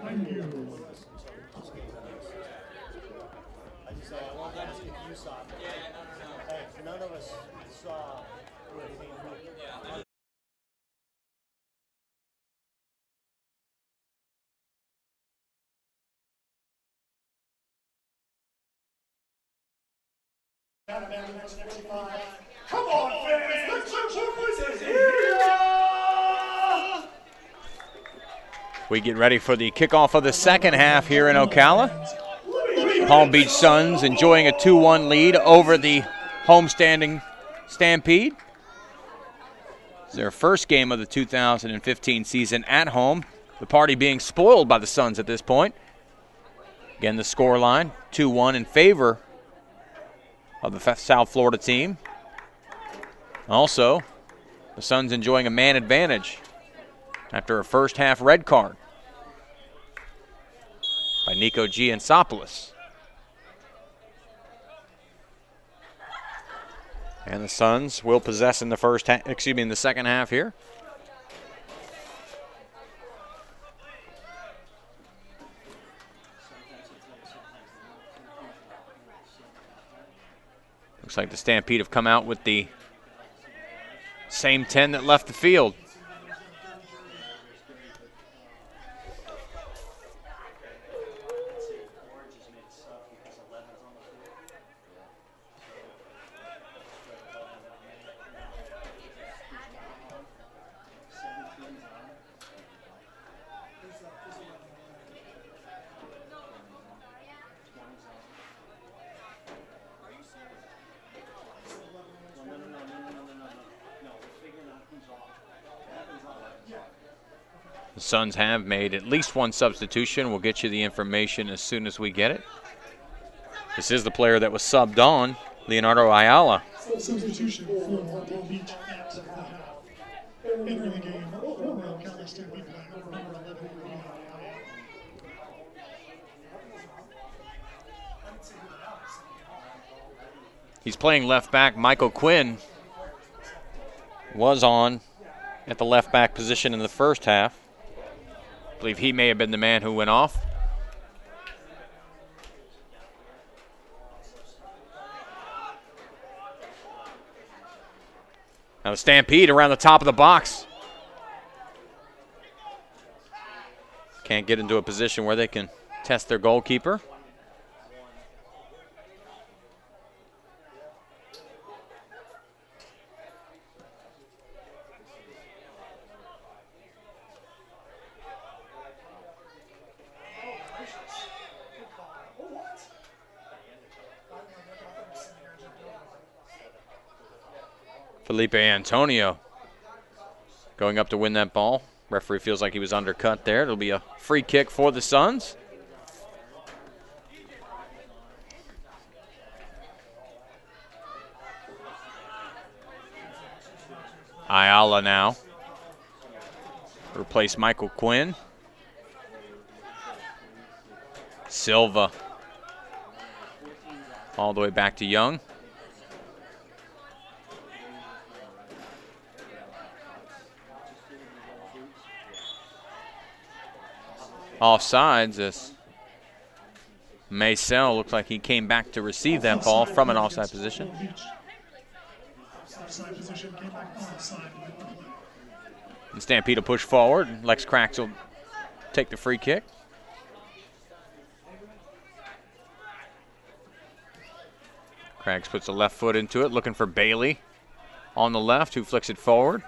Thank you.
I want to see if you saw it. Hey, none of us saw where it came from.
Come on, fans! Let's put your voices
We get ready for the kickoff of the second half here in Ocala. Palm Beach Suns enjoying a 2-1 lead over the homestanding Stampede. It's their first game of the 2015 season at home. The party being spoiled by the Suns at this point. Again, the score line, 2-1 in favor of the South Florida team. Also, the Suns enjoying a man advantage after a first half red card by Nico Giansopoulos. And the Suns will possess in the in the second half here. Looks like the Stampede have come out with the same 10 that left the field. The Suns have made at least one substitution. We'll get you the information as soon as we get it. This is the player that was subbed on, Leonardo Ayala.
Substitution for Palm Beach at the half. Entering the game, former Ocala Stampede player, number 11,
He's playing left back. Michael Quinn was on at the left back position in the first half. I believe he may have been the man who went off. Now the Stampede around the top of the box. Can't get into a position where they can test their goalkeeper. Felipe Antonio going up to win that ball. Referee feels like he was undercut there. It'll be a free kick for the Suns. Ayala now. Replace Michael Quinn. Silva. All the way back to Young. Offsides as Maysel looks like he came back to receive that ball from an offside position. The Stampede will push forward. Lex Cracks will take the free kick. Craggs puts the left foot into it, looking for Bailey on the left, who flicks it forward.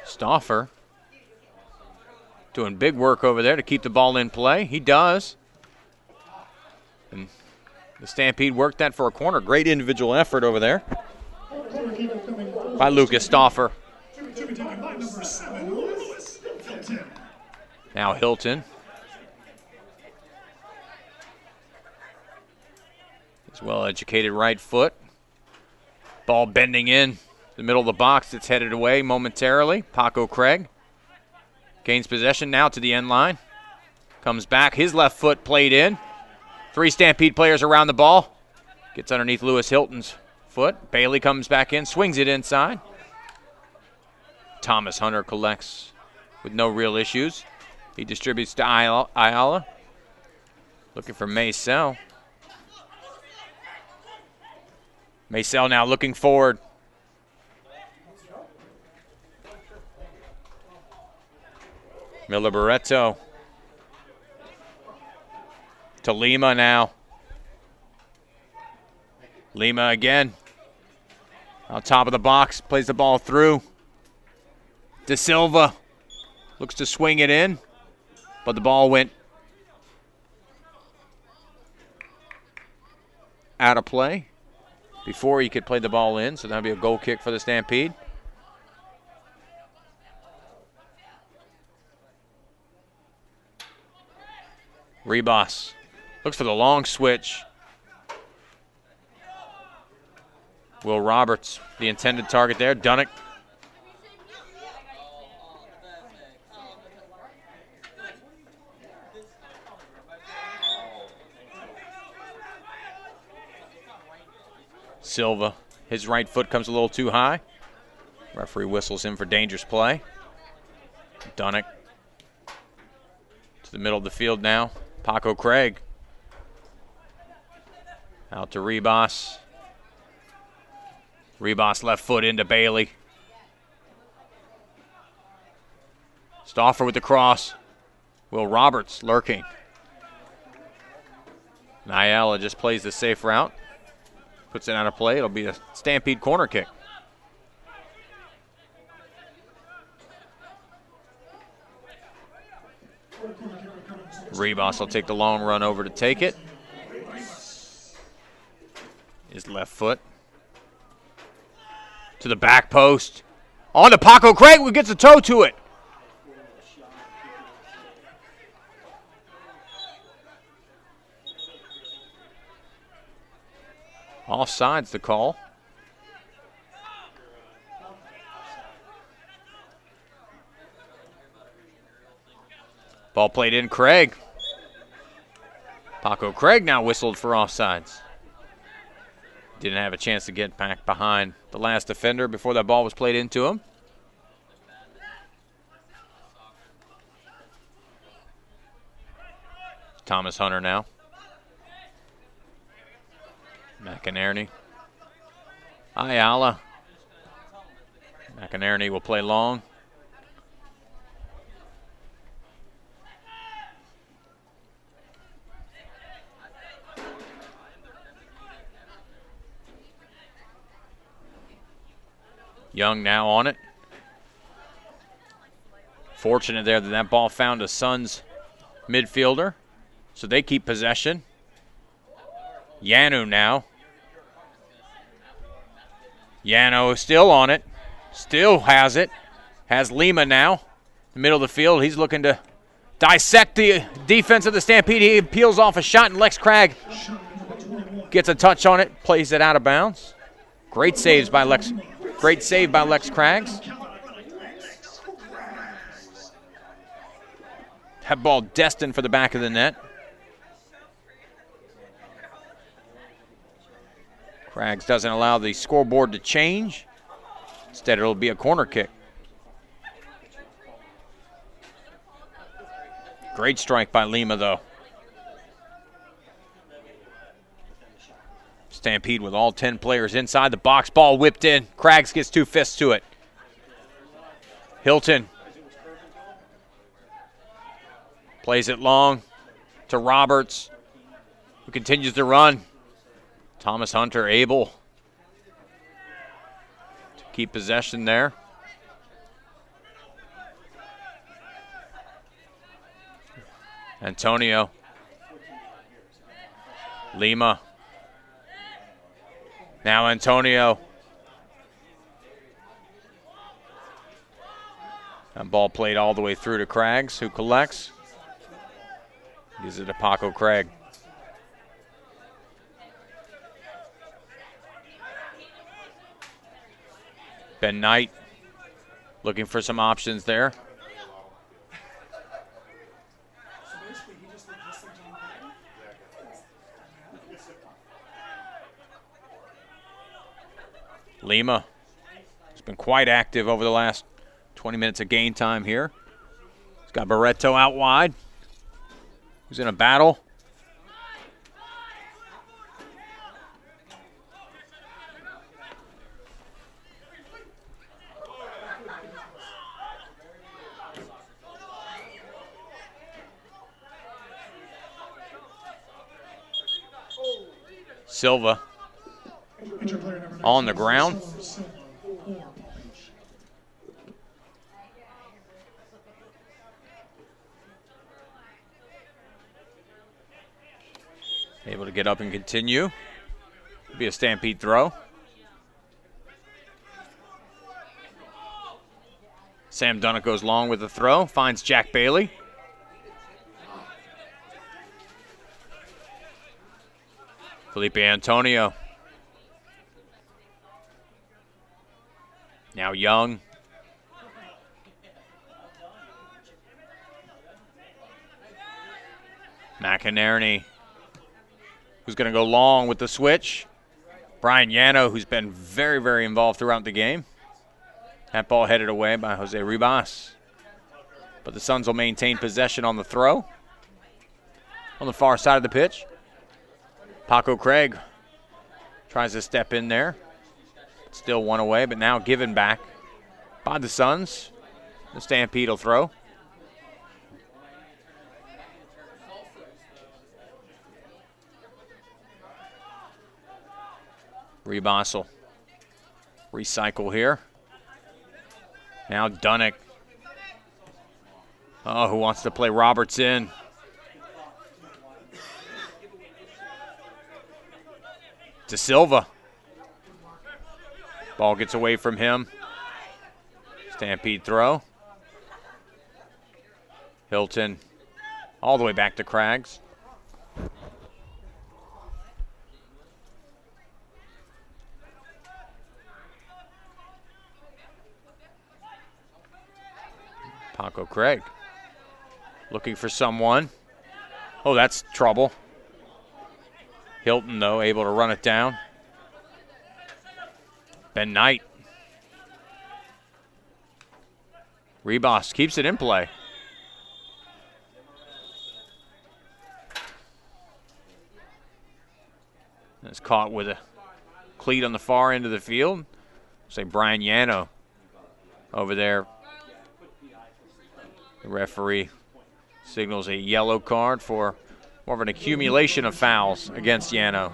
Stauffer doing big work over there to keep the ball in play. He does. And the Stampede worked that for a corner. Great individual effort over there by Lucas Stauffer. Now Hilton. His well-educated right foot. Ball bending in the middle of the box. It's headed away momentarily. Paco Craig gains possession now to the end line. Comes back. His left foot played in. 3 Stampede players around the ball. Gets underneath Lewis Hilton's foot. Bailey comes back in. Swings it inside. Thomas Hunter collects with no real issues. He distributes to Ayala. Looking for Maysell. Maysell now looking forward. Miller Barreto. To Lima now. Lima again. On top of the box, plays the ball through. De Silva looks to swing it in, but the ball went out of play before he could play the ball in, so that'll be a goal kick for the Stampede. Rebus looks for the long switch. Will Roberts, the intended target there. Dunnick. Silva, his right foot comes a little too high. Referee whistles in for dangerous play. Dunnick to the middle of the field now. Paco Craig. Out to Rebus. Rebus left foot into Bailey. Stauffer with the cross. Will Roberts lurking. Nyala just plays the safe route. Puts it out of play. It'll be a Stampede corner kick. Rebus will take the long run over to take it. His left foot. To the back post. On to Paco Craig, who gets a toe to it. Offside's the call. Ball played in Craig. Paco Craig now whistled for offsides. Didn't have a chance to get back behind the last defender before that ball was played into him. Thomas Hunter now. McInerney. Ayala. McInerney will play long. Young now on it. Fortunate there that that ball found a Suns midfielder, so they keep possession. Yanu now. Yano is still on it. Still has it. Has Lima now. In the middle of the field. He's looking to dissect the defense of the Stampede. He peels off a shot, and Lex Cragg gets a touch on it. Plays it out of bounds. Great saves by Lex. Great save by Lex Craggs. That ball destined for the back of the net. Craggs doesn't allow the scoreboard to change. Instead, it'll be a corner kick. Great strike by Lima, though. Stampede with all 10 players inside the box. Ball whipped in. Craggs gets 2 fists to it. Hilton plays it long to Roberts, who continues to run. Thomas Hunter able to keep possession there. Antonio. Lima. Now Antonio. That ball played all the way through to Craggs, who collects. Gives it to Paco Craig. Ben Knight looking for some options there. Lima has been quite active over the last 20 minutes of game time here. He's got Barreto out wide. Who's in a battle. Silva on the ground. Able to get up and continue. Be a Stampede throw. Sam Dunnick goes long with the throw, finds Jack Bailey. Felipe Antonio. Now Young. McInerney, who's going to go long with the switch. Brian Yano, who's been very, very involved throughout the game. That ball headed away by Jose Ribas. But the Suns will maintain possession on the throw. On the far side of the pitch. Paco Craig tries to step in there. Still one away, but now given back by the Suns. The Stampede will throw. Ribas will recycle here. Now Dunnick. Oh, who wants to play Roberts in? To Silva. Ball gets away from him. Stampede throw. Hilton all the way back to Craggs. Paco Craig looking for someone. Oh, that's trouble. Hilton, though, able to run it down. Ben Knight. Ribas keeps it in play. It's caught with a cleat on the far end of the field. Say Brian Yano over there. The referee signals a yellow card for more of an accumulation of fouls against Yano.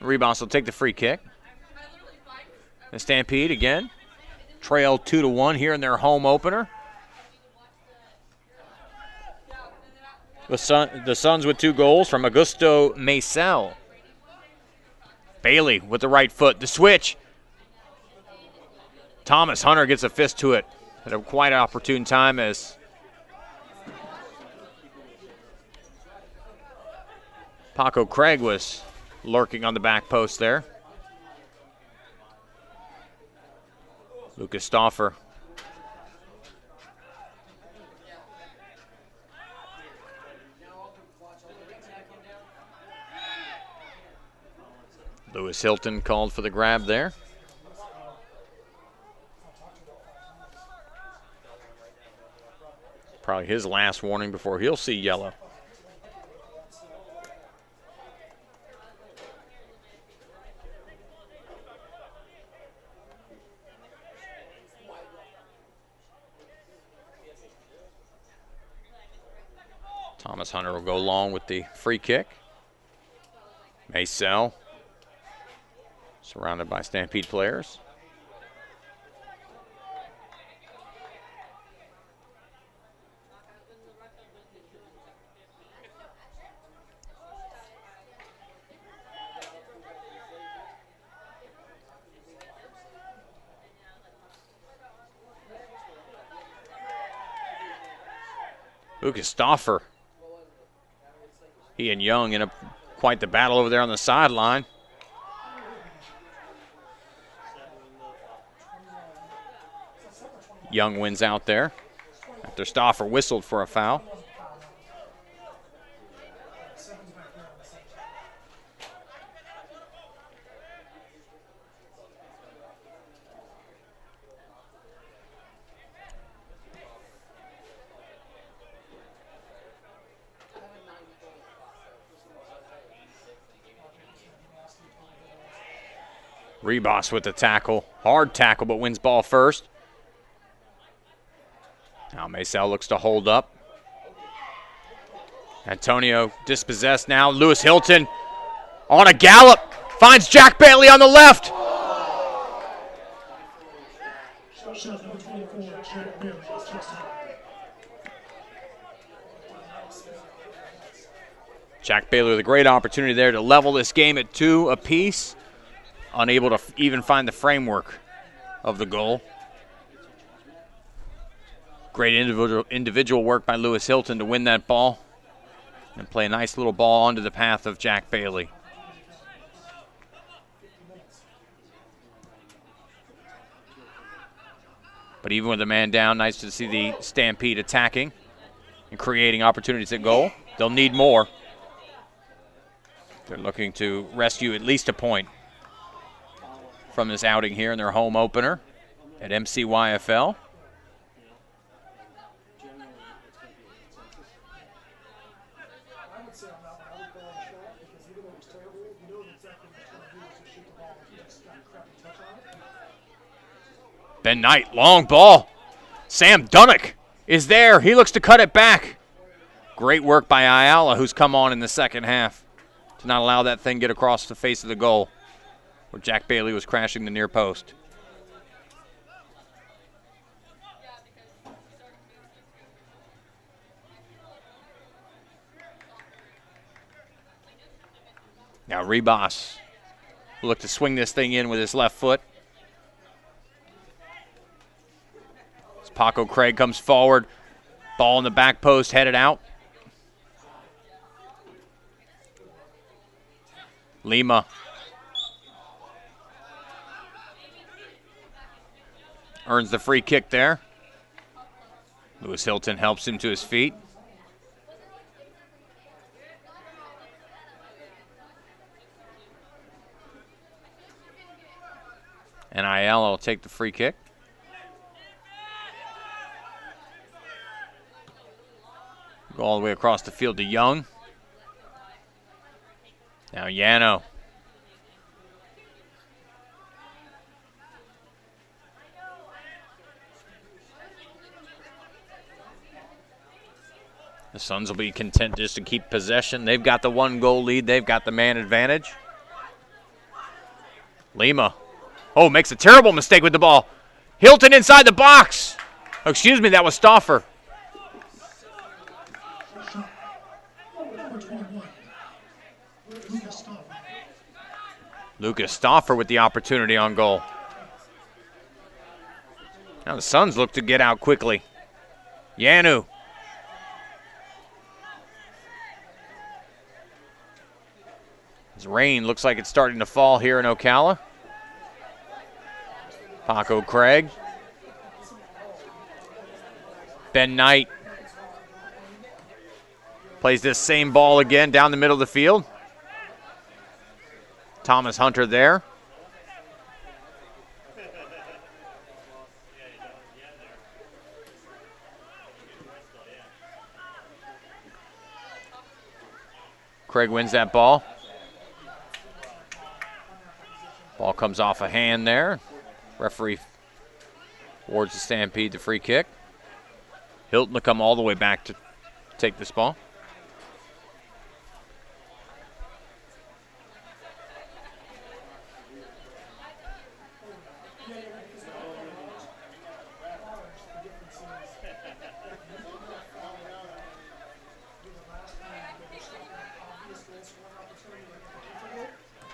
Ribas will take the free kick. The Stampede again. Trail 2-1 here in their home opener. The Suns with 2 goals from Augusto Maisel. Bailey with the right foot. The switch. Thomas Hunter gets a fist to it at a quite opportune time as Paco Craig was lurking on the back post there. Lucas Stauffer. Lewis Hilton called for the grab there. Probably his last warning before he'll see yellow. Thomas Hunter will go long with the free kick. Maisel, surrounded by Stampede players. Lucas Stauffer. He and Young in quite the battle over there on the sideline. Young wins out there. After Stauffer whistled for a foul. Rebos with the tackle. Hard tackle, but wins ball first. Now Maysel looks to hold up. Antonio dispossessed now. Lewis Hilton on a gallop. Finds Jack Bailey on the left.
Shot number 24, Jack Bailey.
Jack Bailey with a great opportunity there to level this game at 2 apiece. Unable to even find the framework of the goal. Great individual work by Lewis Hilton to win that ball and play a nice little ball onto the path of Jack Bailey. But even with a man down, nice to see the Stampede attacking and creating opportunities at goal. They'll need more. They're looking to rescue at least a point from this outing here in their home opener at MCYFL. Ben Knight, long ball. Sam Dunnick is there. He looks to cut it back. Great work by Ayala, who's come on in the second half to not allow that thing get across the face of the goal where Jack Bailey was crashing the near post. Now Rebos will look to swing this thing in with his left foot. As Paco Craig comes forward, ball in the back post, headed out. Lima. Earns the free kick there. Lewis Hilton helps him to his feet. And Ayala will take the free kick. Go all the way across the field to Young. Now Yano. The Suns will be content just to keep possession. They've got the 1-goal lead. They've got the man advantage. Lima. Oh, makes a terrible mistake with the ball. Hilton inside the box. Oh, excuse me, that was Stauffer. Lucas Stauffer with the opportunity on goal. Now the Suns look to get out quickly. Yanu. As rain looks like it's starting to fall here in Ocala. Paco Craig. Ben Knight plays this same ball again down the middle of the field. Thomas Hunter there. Craig wins that ball. Ball comes off a hand there. Referee awards the Stampede the free kick. Hilton to come all the way back to take this ball.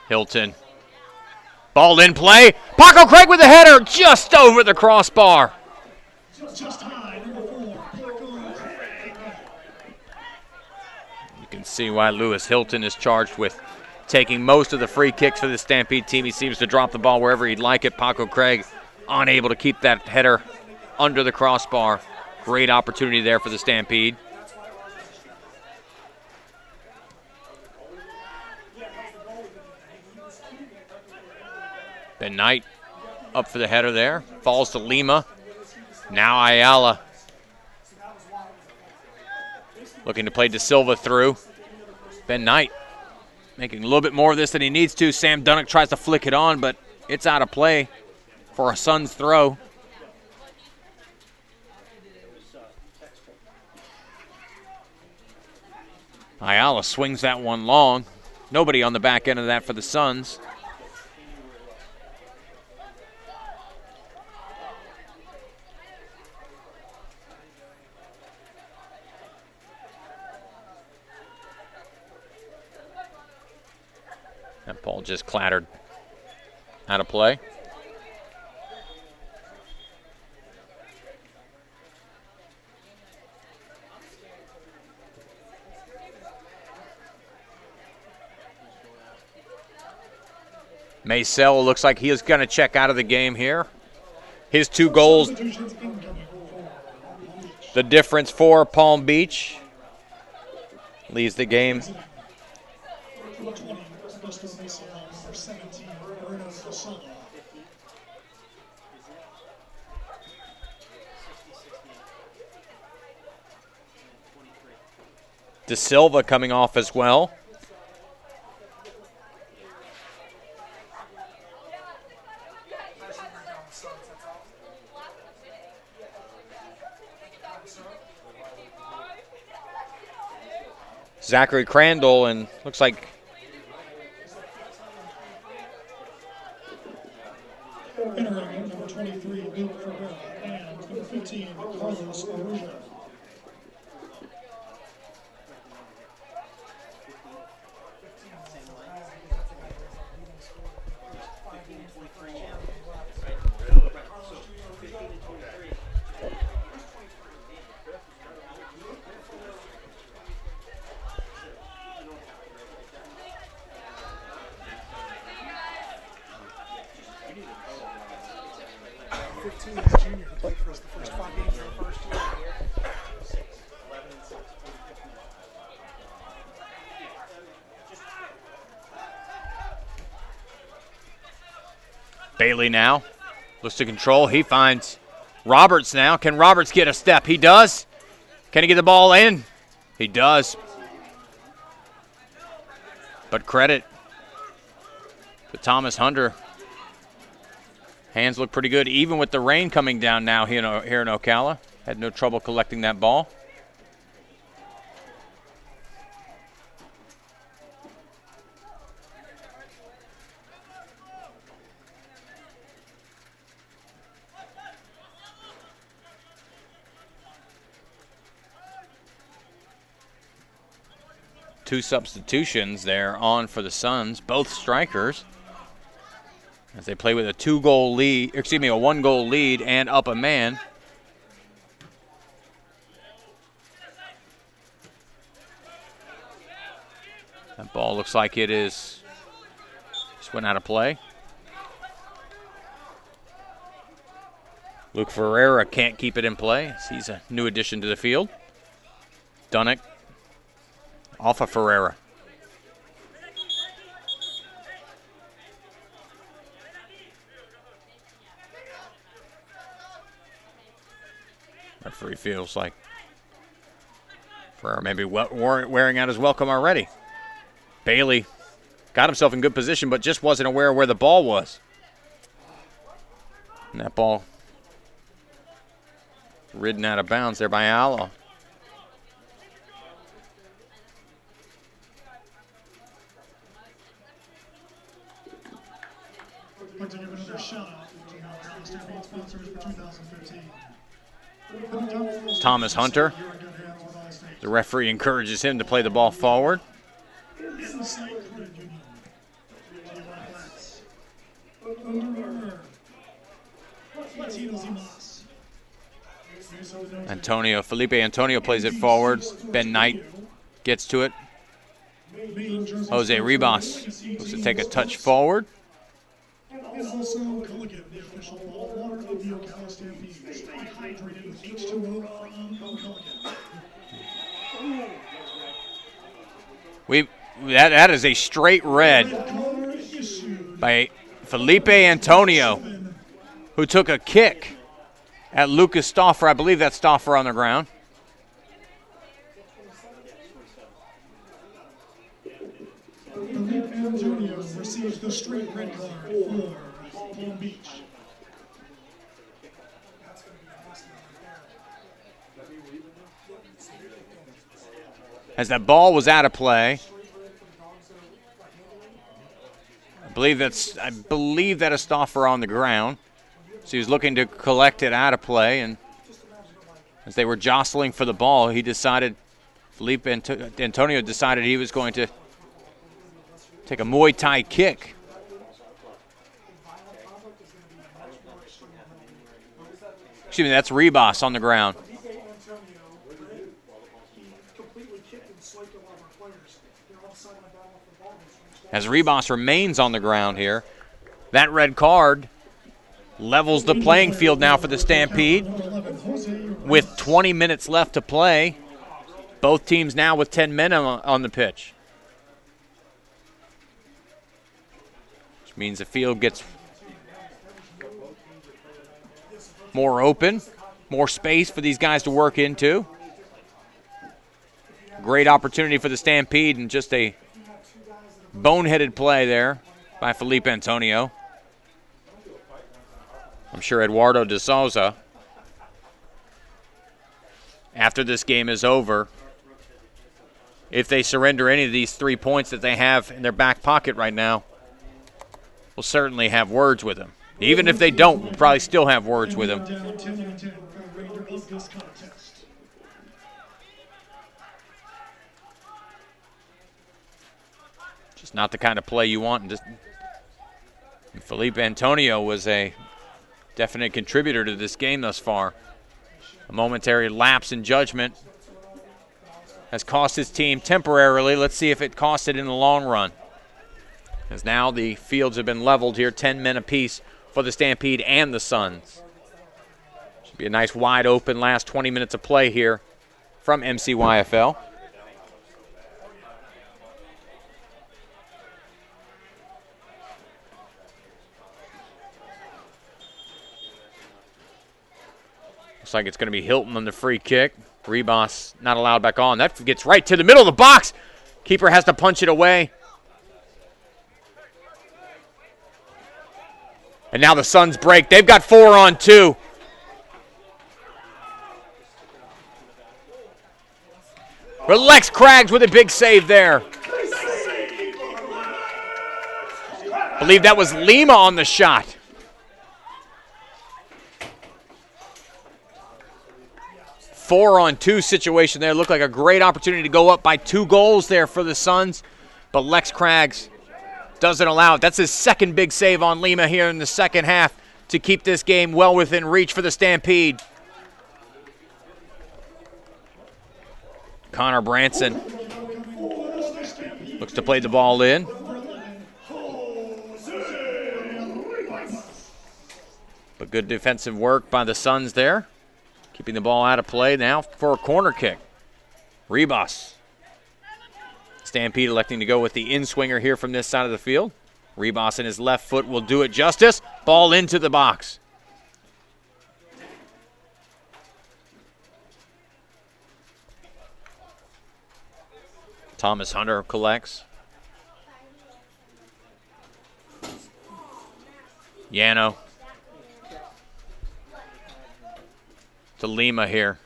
Hilton. Ball in play. Paco Craig with a header just over the crossbar.
Just high, number 4, Paco Craig.
You can see why Lewis Hilton is charged with taking most of the free kicks for the Stampede team. He seems to drop the ball wherever he'd like it. Paco Craig unable to keep that header under the crossbar Great opportunity there for the Stampede. Ben Knight up for the header there. Falls to Lima. Now Ayala looking to play De Silva through. Ben Knight making a little bit more of this than he needs to. Sam Dunnock tries to flick it on, but it's out of play for a Suns throw. Ayala swings that one long. Nobody on the back end of that for the Suns. That ball just clattered out of play. Maysell looks like he is going to check out of the game here. His 2 goals, the difference for Palm Beach, leaves the game. De Silva coming off as well. Zachary Crandall, and looks like
Entering number 23, Luke Ferreira, and number 15, Carlos Arroyo.
Bailey now looks to control. He finds Roberts now. Can Roberts get a step? He does. Can he get the ball in? He does. But credit to Thomas Hunter. Hands look pretty good, even with the rain coming down now here in Ocala. Had no trouble collecting that ball. Two substitutions there on for the Suns, both strikers, as they play with a 1-goal lead and up a man. That ball looks like it is just went out of play. Luke Ferreira can't keep it in play. He's a new addition to the field. Dunnock off of Ferreira. Referee feels like Ferreira maybe wearing out his welcome already. Bailey got himself in good position, but just wasn't aware of where the ball was. And that ball ridden out of bounds there by Ayala.
I'd like to give another shout out to Ocala Stampede sponsors for 2015.
Thomas Hunter. The referee encourages him to play the ball forward. Felipe Antonio plays it forward. Ben Knight gets to it. Jose Ribas looks to take a touch forward.
And also, Culligan, the official ball water of the Ocala Stampede. Stay hydrated with H2O from
That is a straight red by Felipe Antonio, who took a kick at Lucas Stauffer. I believe that's Stauffer on the ground.
Felipe Antonio receives the straight red card for Palm Beach.
As that ball was out of play. I believe that is Stauffer on the ground. So he was looking to collect it out of play, and as they were jostling for the ball, Felipe Antonio decided he was going to take a Muay Thai kick. Excuse me, that's Rebos on the ground. As Rebos remains on the ground here, that red card levels the playing field now for the Stampede with 20 minutes left to play. Both teams now with 10 men on the pitch. Which means the field gets more open, more space for these guys to work into. Great opportunity for the Stampede, and just a boneheaded play there by Felipe Antonio. I'm sure Eduardo de Souza, after this game is over, if they surrender any of these 3 points that they have in their back pocket right now, will certainly have words with him. Even if they don't, we'll probably still have words with him. Just not the kind of play you want. And Felipe Antonio was a definite contributor to this game thus far. A momentary lapse in judgment has cost his team temporarily. Let's see if it costs it in the long run. As now the fields have been leveled here, 10 men apiece for the Stampede and the Suns. Should be a nice wide open last 20 minutes of play here from MCYFL. Looks like it's going to be Hilton on the free kick. Rebos not allowed back on. That gets right to the middle of the box. Keeper has to punch it away. And now the Suns break. They've got 4-on-2. Lex Craggs with a big save there. I believe that was Lima on the shot. Four-on-two situation there. Looked like a great opportunity to go up by 2 goals there for the Suns. But Lex Craggs doesn't allow it. That's his second big save on Lima here in the second half to keep this game well within reach for the Stampede. Connor Branson looks to play the ball in. But good defensive work by the Suns there. Keeping the ball out of play now for a corner kick. Rebos. Stampede electing to go with the in-swinger here from this side of the field. Rebos in his left foot will do it justice. Ball into the box. Thomas Hunter collects. Yano. To Lima here.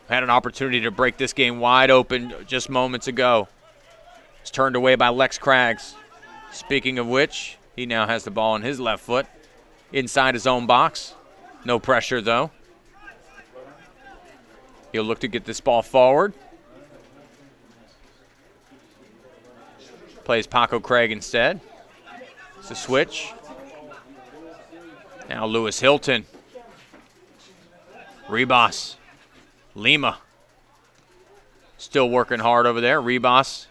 Had an opportunity to break this game wide open just moments ago. It's turned away by Lex Craggs. Speaking of which, he now has the ball on his left foot inside his own box. No pressure, though. He'll look to get this ball forward. Plays Paco Craig instead. It's a switch. Now Lewis Hilton. Rebos. Lima. Still working hard over there. Rebos.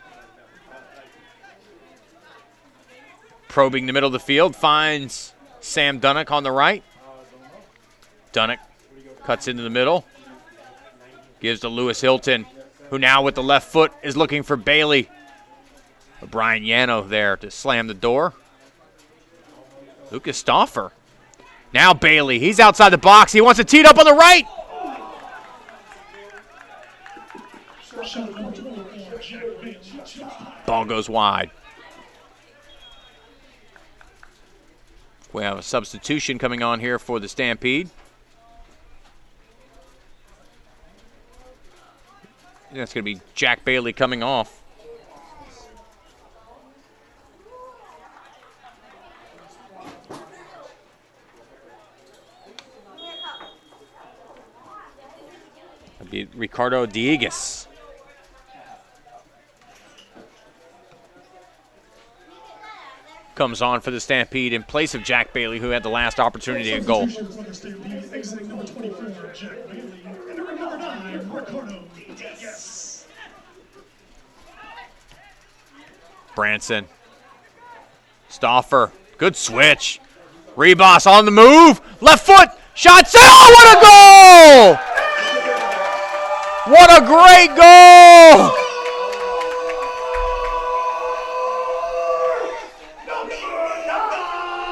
Probing the middle of the field. Finds Sam Dunnock on the right. Dunnock cuts into the middle. Gives to Lewis Hilton, who now with the left foot is looking for Bailey. But Brian Yano there to slam the door. Lucas Stauffer. Now Bailey, he's outside the box. He wants to tee it up on the right. Ball goes wide. We have a substitution coming on here for the Stampede. That's going to be Jack Bailey coming off. That'll be Ricardo Diegues. Comes on for the Stampede in place of Jack Bailey, who had the last opportunity at goal.
Exiting number 24, Jack Bailey, and number 9, Ricardo Diegues.
Branson. Stauffer. Good switch. Ribas on the move. Left foot. Shot. Oh, what a goal! What a great goal!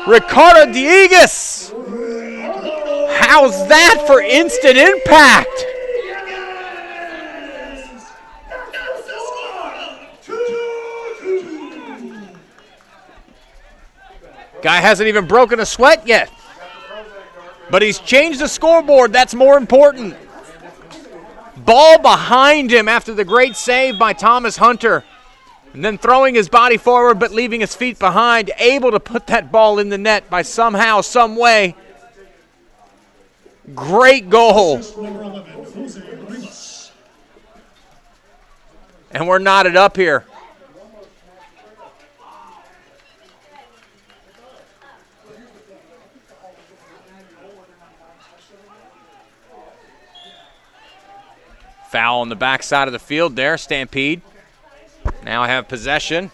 Ricardo Diegues. How's that for instant impact? Guy hasn't even broken a sweat yet. But he's changed the scoreboard. That's more important. Ball behind him after the great save by Thomas Hunter. And then throwing his body forward but leaving his feet behind. Able to put that ball in the net by somehow, some way. Great goal. And we're knotted up here. Foul on the backside of the field there, Stampede. Now I have possession.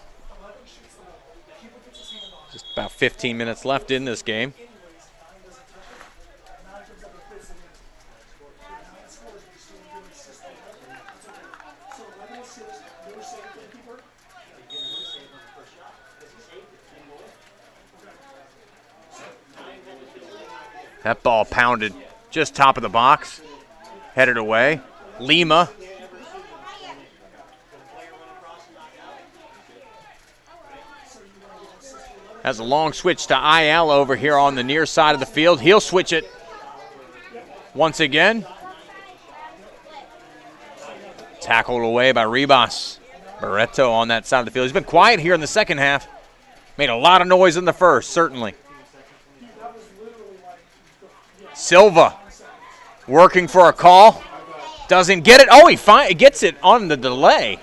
Just about 15 minutes left in this game. That ball pounded just top of the box. Headed away. Lima. Has a long switch to IL over here on the near side of the field. He'll switch it once again. Tackled away by Ribas. Barreto on that side of the field. He's been quiet here in the second half. Made a lot of noise in the first, certainly. Silva working for a call. Doesn't get it. Oh, he gets it on the delay.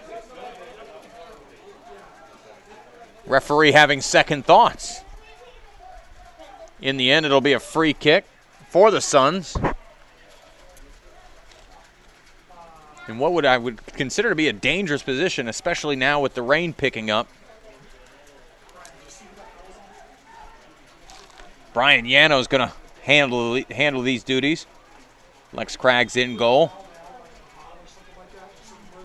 Referee having second thoughts. In the end, it'll be a free kick for the Suns. And what I would consider to be a dangerous position, especially now with the rain picking up. Brian Yano's going to handle these duties. Lex Cragg's in goal.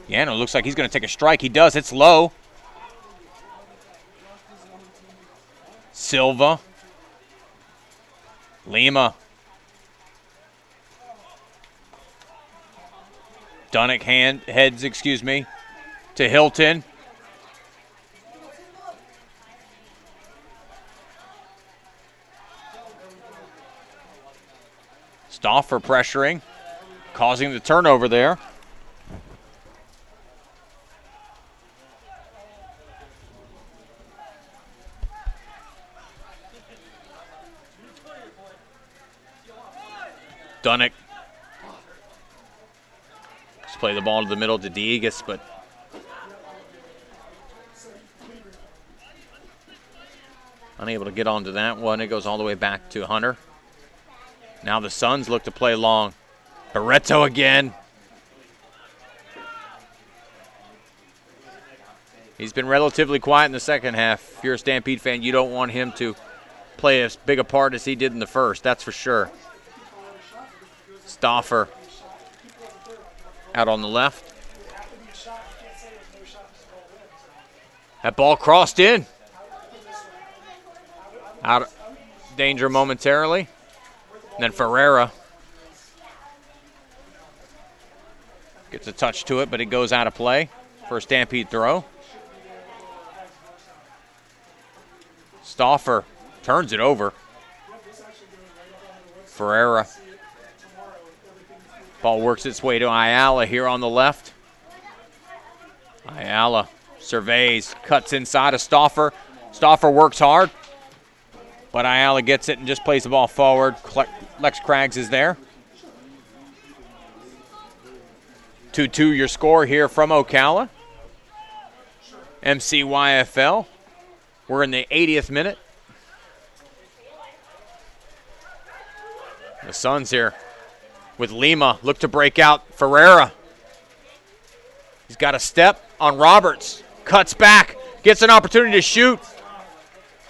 Yano looks like he's going to take a strike. He does. It's low. Silva. Lima. Dunnick heads to Hilton. Stauffer pressuring, causing the turnover there. Dunnick. Just play the ball to the middle to Diegues, but unable to get onto that one. It goes all the way back to Hunter. Now the Suns look to play long. Barreto again. He's been relatively quiet in the second half. If you're a Stampede fan, you don't want him to play as big a part as he did in the first, that's for sure. Stauffer. out on the left. That ball crossed in. Out of danger momentarily. And then Ferreira gets a touch to it, but it goes out of play for a Stampede throw. Stauffer turns it over. Ferreira. Ball works its way to Ayala here on the left. Ayala surveys, cuts inside of Stauffer. Stauffer works hard, but Ayala gets it and just plays the ball forward. Lex Craggs is there. 2-2 your score here from Ocala. MCYFL. We're in the 80th minute. The Suns here with Lima look to break out. Ferreira. He's got a step on Roberts. Cuts back. Gets an opportunity to shoot.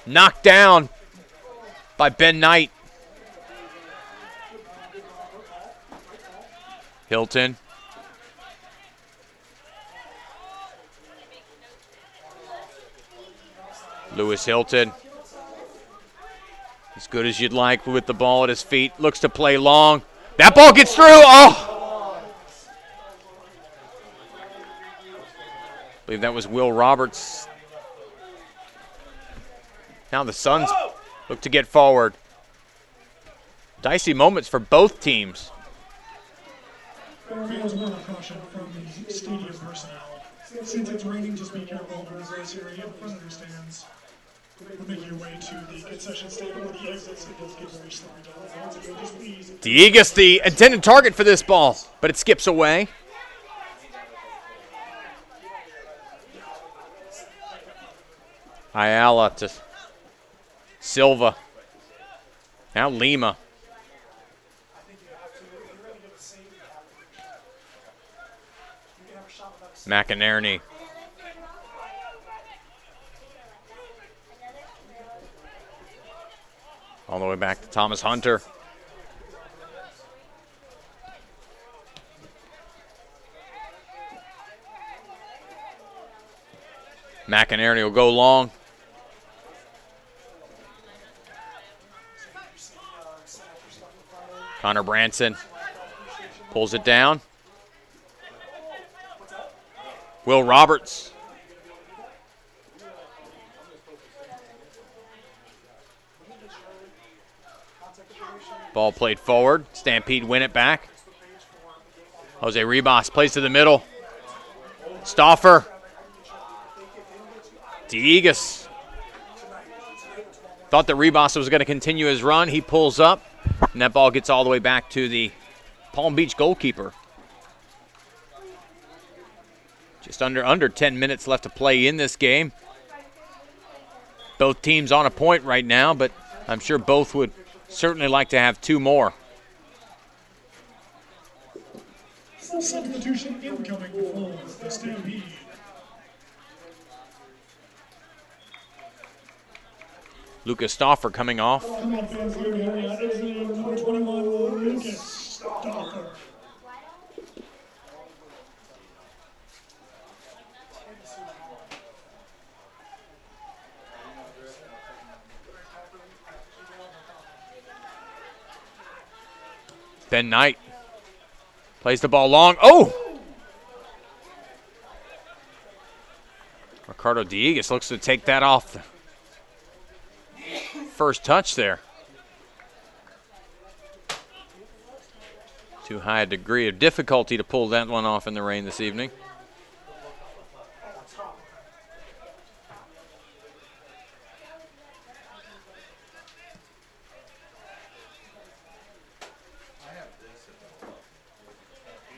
Knocked down by Ben Knight. Hilton. Lewis Hilton. As good as you'd like with the ball at his feet. Looks to play long. That ball gets through. Oh! I believe that was Will Roberts. Now the Suns look to get forward. Dicey moments for both teams.
There was more caution from the stadium personnel. Since it's raining, just be careful of the grass area in front of your stands. We'll make your way to the concession stand or the exits. It does get very slippery down. So just please.
Diegas, the intended target for this ball, but it skips away. Ayala to Silva. Now Lima. McInerney. All the way back to Thomas Hunter. McInerney will go long. Connor Branson pulls it down. Will Roberts. Ball played forward. Stampede win it back. Jose Ribas plays to the middle. Stauffer. Diegas. Thought that Ribas was going to continue his run. He pulls up, and that ball gets all the way back to the Palm Beach goalkeeper. Just under 10 minutes left to play in this game. Both teams on a point right now, but I'm sure both would certainly like to have two more.
Substitution incoming for the Stampede.
Lucas Stauffer coming off.
Come on, fans, here we are. Is number 21, Lucas Stauffer.
Ben Knight plays the ball long. Oh! Ricardo Diegas looks to take that off the first touch there. Too high a degree of difficulty to pull that one off in the rain this evening.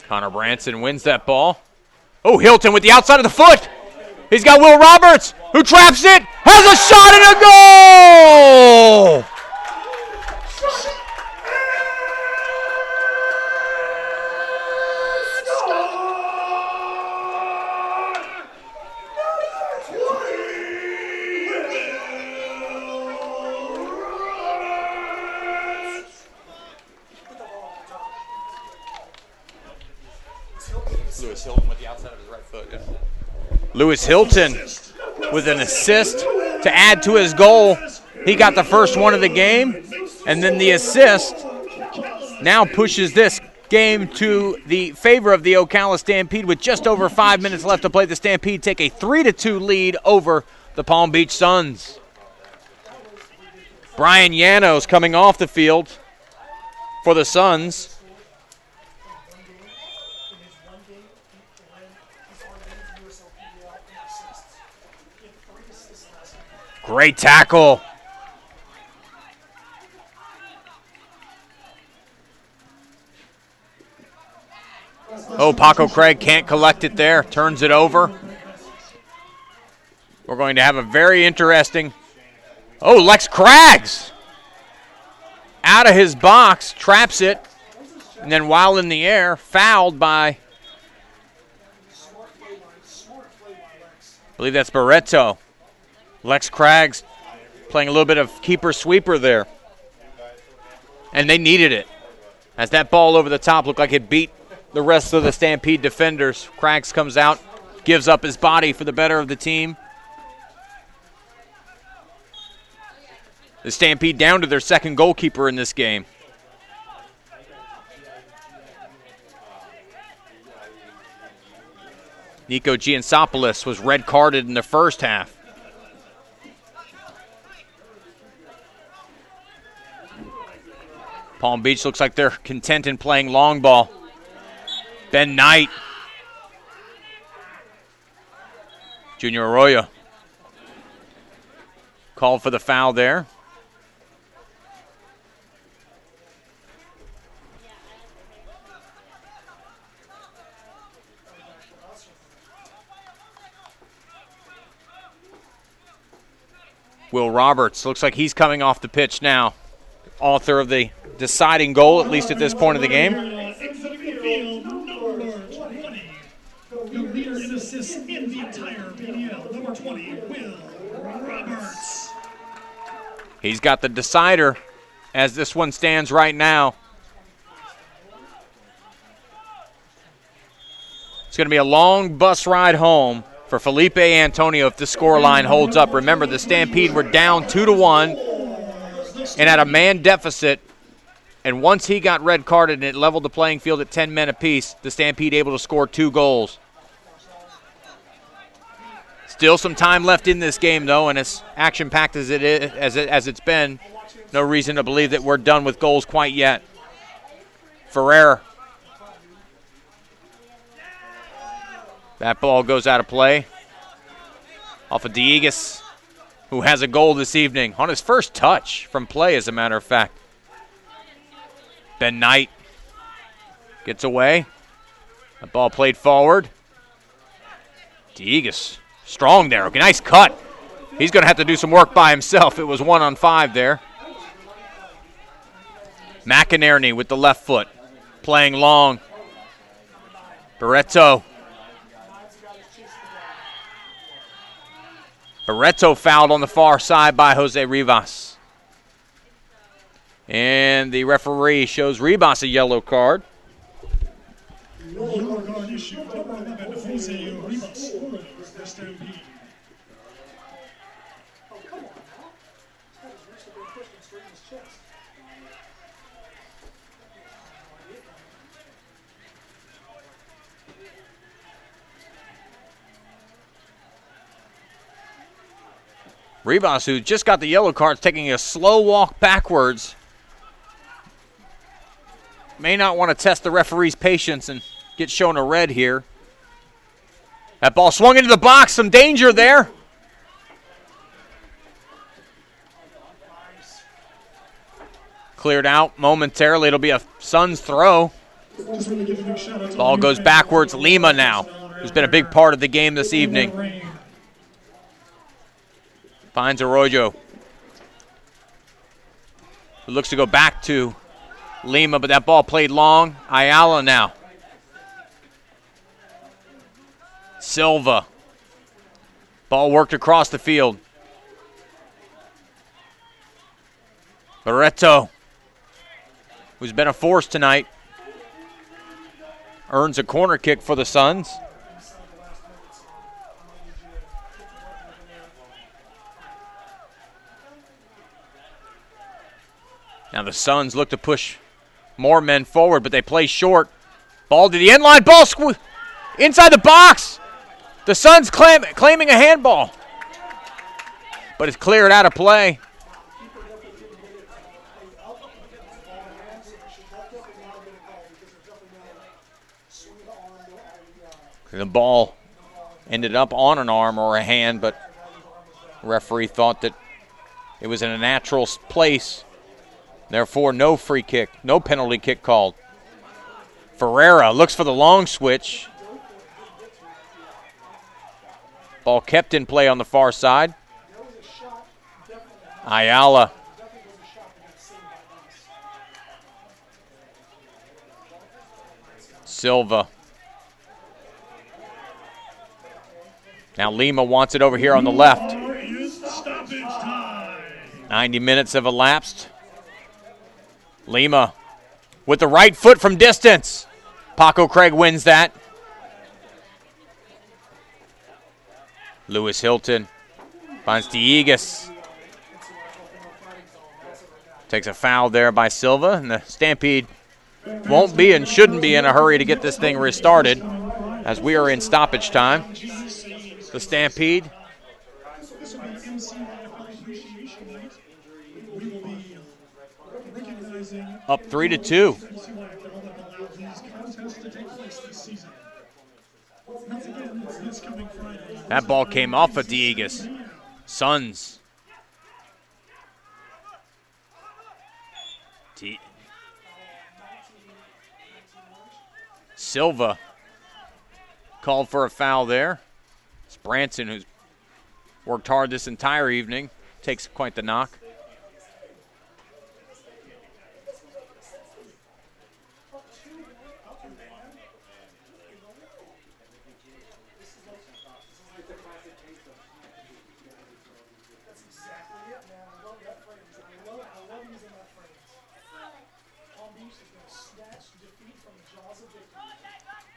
Connor Branson wins that ball. Oh, Hilton with the outside of the foot. He's got Will Roberts, who traps it, has a shot and a goal! outside of his right foot. Yeah. Lewis Hilton with an assist to add to his goal. He got the first one of the game, and then the assist now pushes this game to the favor of the Ocala Stampede with just over 5 minutes left to play. The Stampede take a 3-2 lead over the Palm Beach Suns. Brian Llanos coming off the field for the Suns. Great tackle. Oh, Paco Craig can't collect it there. Turns it over. We're going to have a very interesting... Oh, Lex Craggs! Out of his box, traps it, and then while in the air, fouled by... I believe that's Barreto. Lex Craggs playing a little bit of keeper-sweeper there. And they needed it. As that ball over the top looked like it beat the rest of the Stampede defenders. Craggs comes out, gives up his body for the better of the team. The Stampede down to their second goalkeeper in this game. Nico Giansopoulos was red carded in the first half. Palm Beach looks like they're content in playing long ball. Ben Knight. Junior Arroyo. Called for the foul there. Will Roberts looks like he's coming off the pitch now. Author of the deciding goal, at least at this point of the game.
The leader in assists in the entire PDL, number 20, Will Roberts.
He's got the decider as this one stands right now. It's going to be a long bus ride home for Felipe Antonio if the scoreline holds up. Remember, the Stampede were down 2-1 and at a man deficit. And once he got red carded and it leveled the playing field at 10 men apiece, the Stampede able to score 2 goals. Still some time left in this game, though, and as action-packed as it's been, no reason to believe that we're done with goals quite yet. Ferrer. That ball goes out of play. Off of Diegues, who has a goal this evening on his first touch from play, as a matter of fact. Ben Knight gets away. The ball played forward. Diegues. Strong there. Okay, nice cut. He's going to have to do some work by himself. It was 1-on-5 there. McInerney with the left foot. Playing long. Barreto. Barreto fouled on the far side by Jose Rivas. And the referee shows Rivas a yellow card.
Yellow card issued, number 11, Jose Rivas. Stampede.
Rivas, who just got the yellow card, taking a slow walk backwards. May not want to test the referee's patience and get shown a red here. That ball swung into the box. Some danger there. Cleared out momentarily. It'll be a Suns throw. Ball goes backwards. Lima now, who's been a big part of the game this evening. Finds Arroyo. Who looks to go back to Lima, but that ball played long. Ayala now. Silva. Ball worked across the field. Barreto, who's been a force tonight, earns a corner kick for the Suns. Now the Suns look to push more men forward, but they play short. Ball to the end line. Ball inside the box. The Suns claiming a handball. But it's cleared out of play. The ball ended up on an arm or a hand, but the referee thought that it was in a natural place. Therefore, no free kick, no penalty kick called. Ferreira looks for the long switch. Ball kept in play on the far side. Ayala. Silva. Now Lima wants it over here on the left. 90 minutes have elapsed. Lima with the right foot from distance. Paco Craig wins that. Lewis Hilton finds Diegues. Takes a foul there by Silva, and the Stampede won't be and shouldn't be in a hurry to get this thing restarted as we are in stoppage time. The Stampede up 3-2. That ball came off of Diegues. Suns. Silva called for a foul there. It's Branson, who's worked hard this entire evening, takes quite the knock.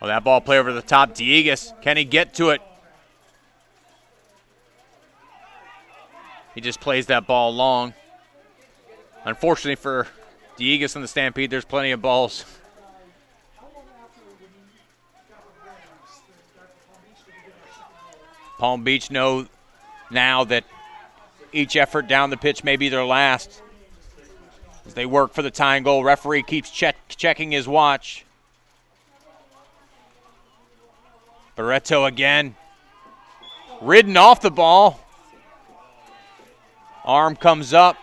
Oh, that ball play over the top. Diegues, can he get to it? He just plays that ball long. Unfortunately for Diegues and the Stampede, there's plenty of balls. Palm Beach know now that each effort down the pitch may be their last. As they work for the tying goal, referee keeps checking his watch. Barreto again. Ridden off the ball. Arm comes up.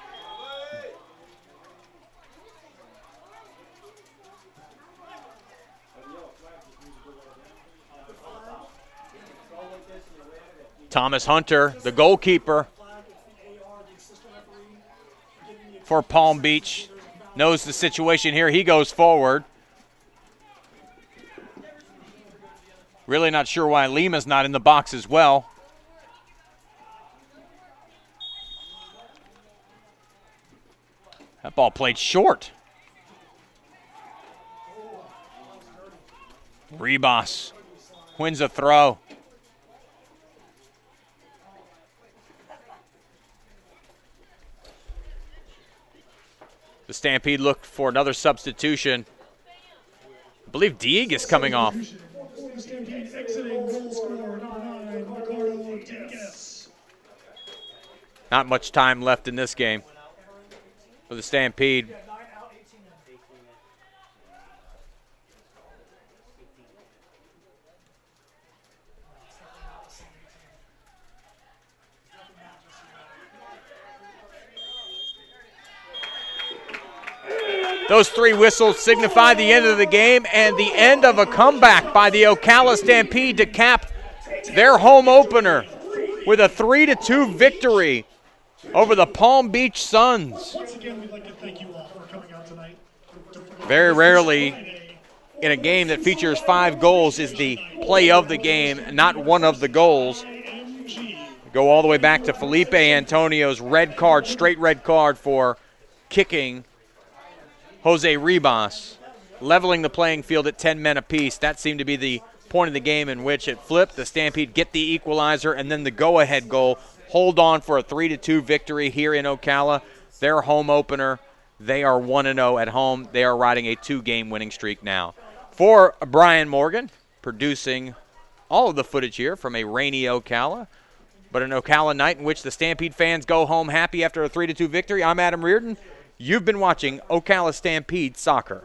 Thomas Hunter, the goalkeeper for Palm Beach, knows the situation here. He goes forward. Really not sure why Lima's not in the box as well. That ball played short. Ribas wins a throw. The Stampede looked for another substitution. I believe Diegues is coming off.
Stampede exiting goal scorer number 9, Ricardo Diegues.
Not much time left in this game for the Stampede. Those three whistles signify the end of the game and the end of a comeback by the Ocala Stampede to cap their home opener with a 3-2 victory over the Palm Beach Suns.
Once again, we'd like to thank you all for coming out tonight.
Very rarely in a game that features 5 goals is the play of the game, not one of the goals. Go all the way back to Felipe Antonio's red card, straight red card for kicking Jose Ribas, leveling the playing field at 10 men apiece. That seemed to be the point of the game in which it flipped. The Stampede get the equalizer and then the go-ahead goal. Hold on for a 3-2 victory here in Ocala. Their home opener, They are 1-0 at home. They are riding a 2-game winning streak now. For Brian Morgan, producing all of the footage here from a rainy Ocala, but an Ocala night in which the Stampede fans go home happy after a 3-2 victory. I'm Adam Reardon. You've been watching Ocala Stampede Soccer.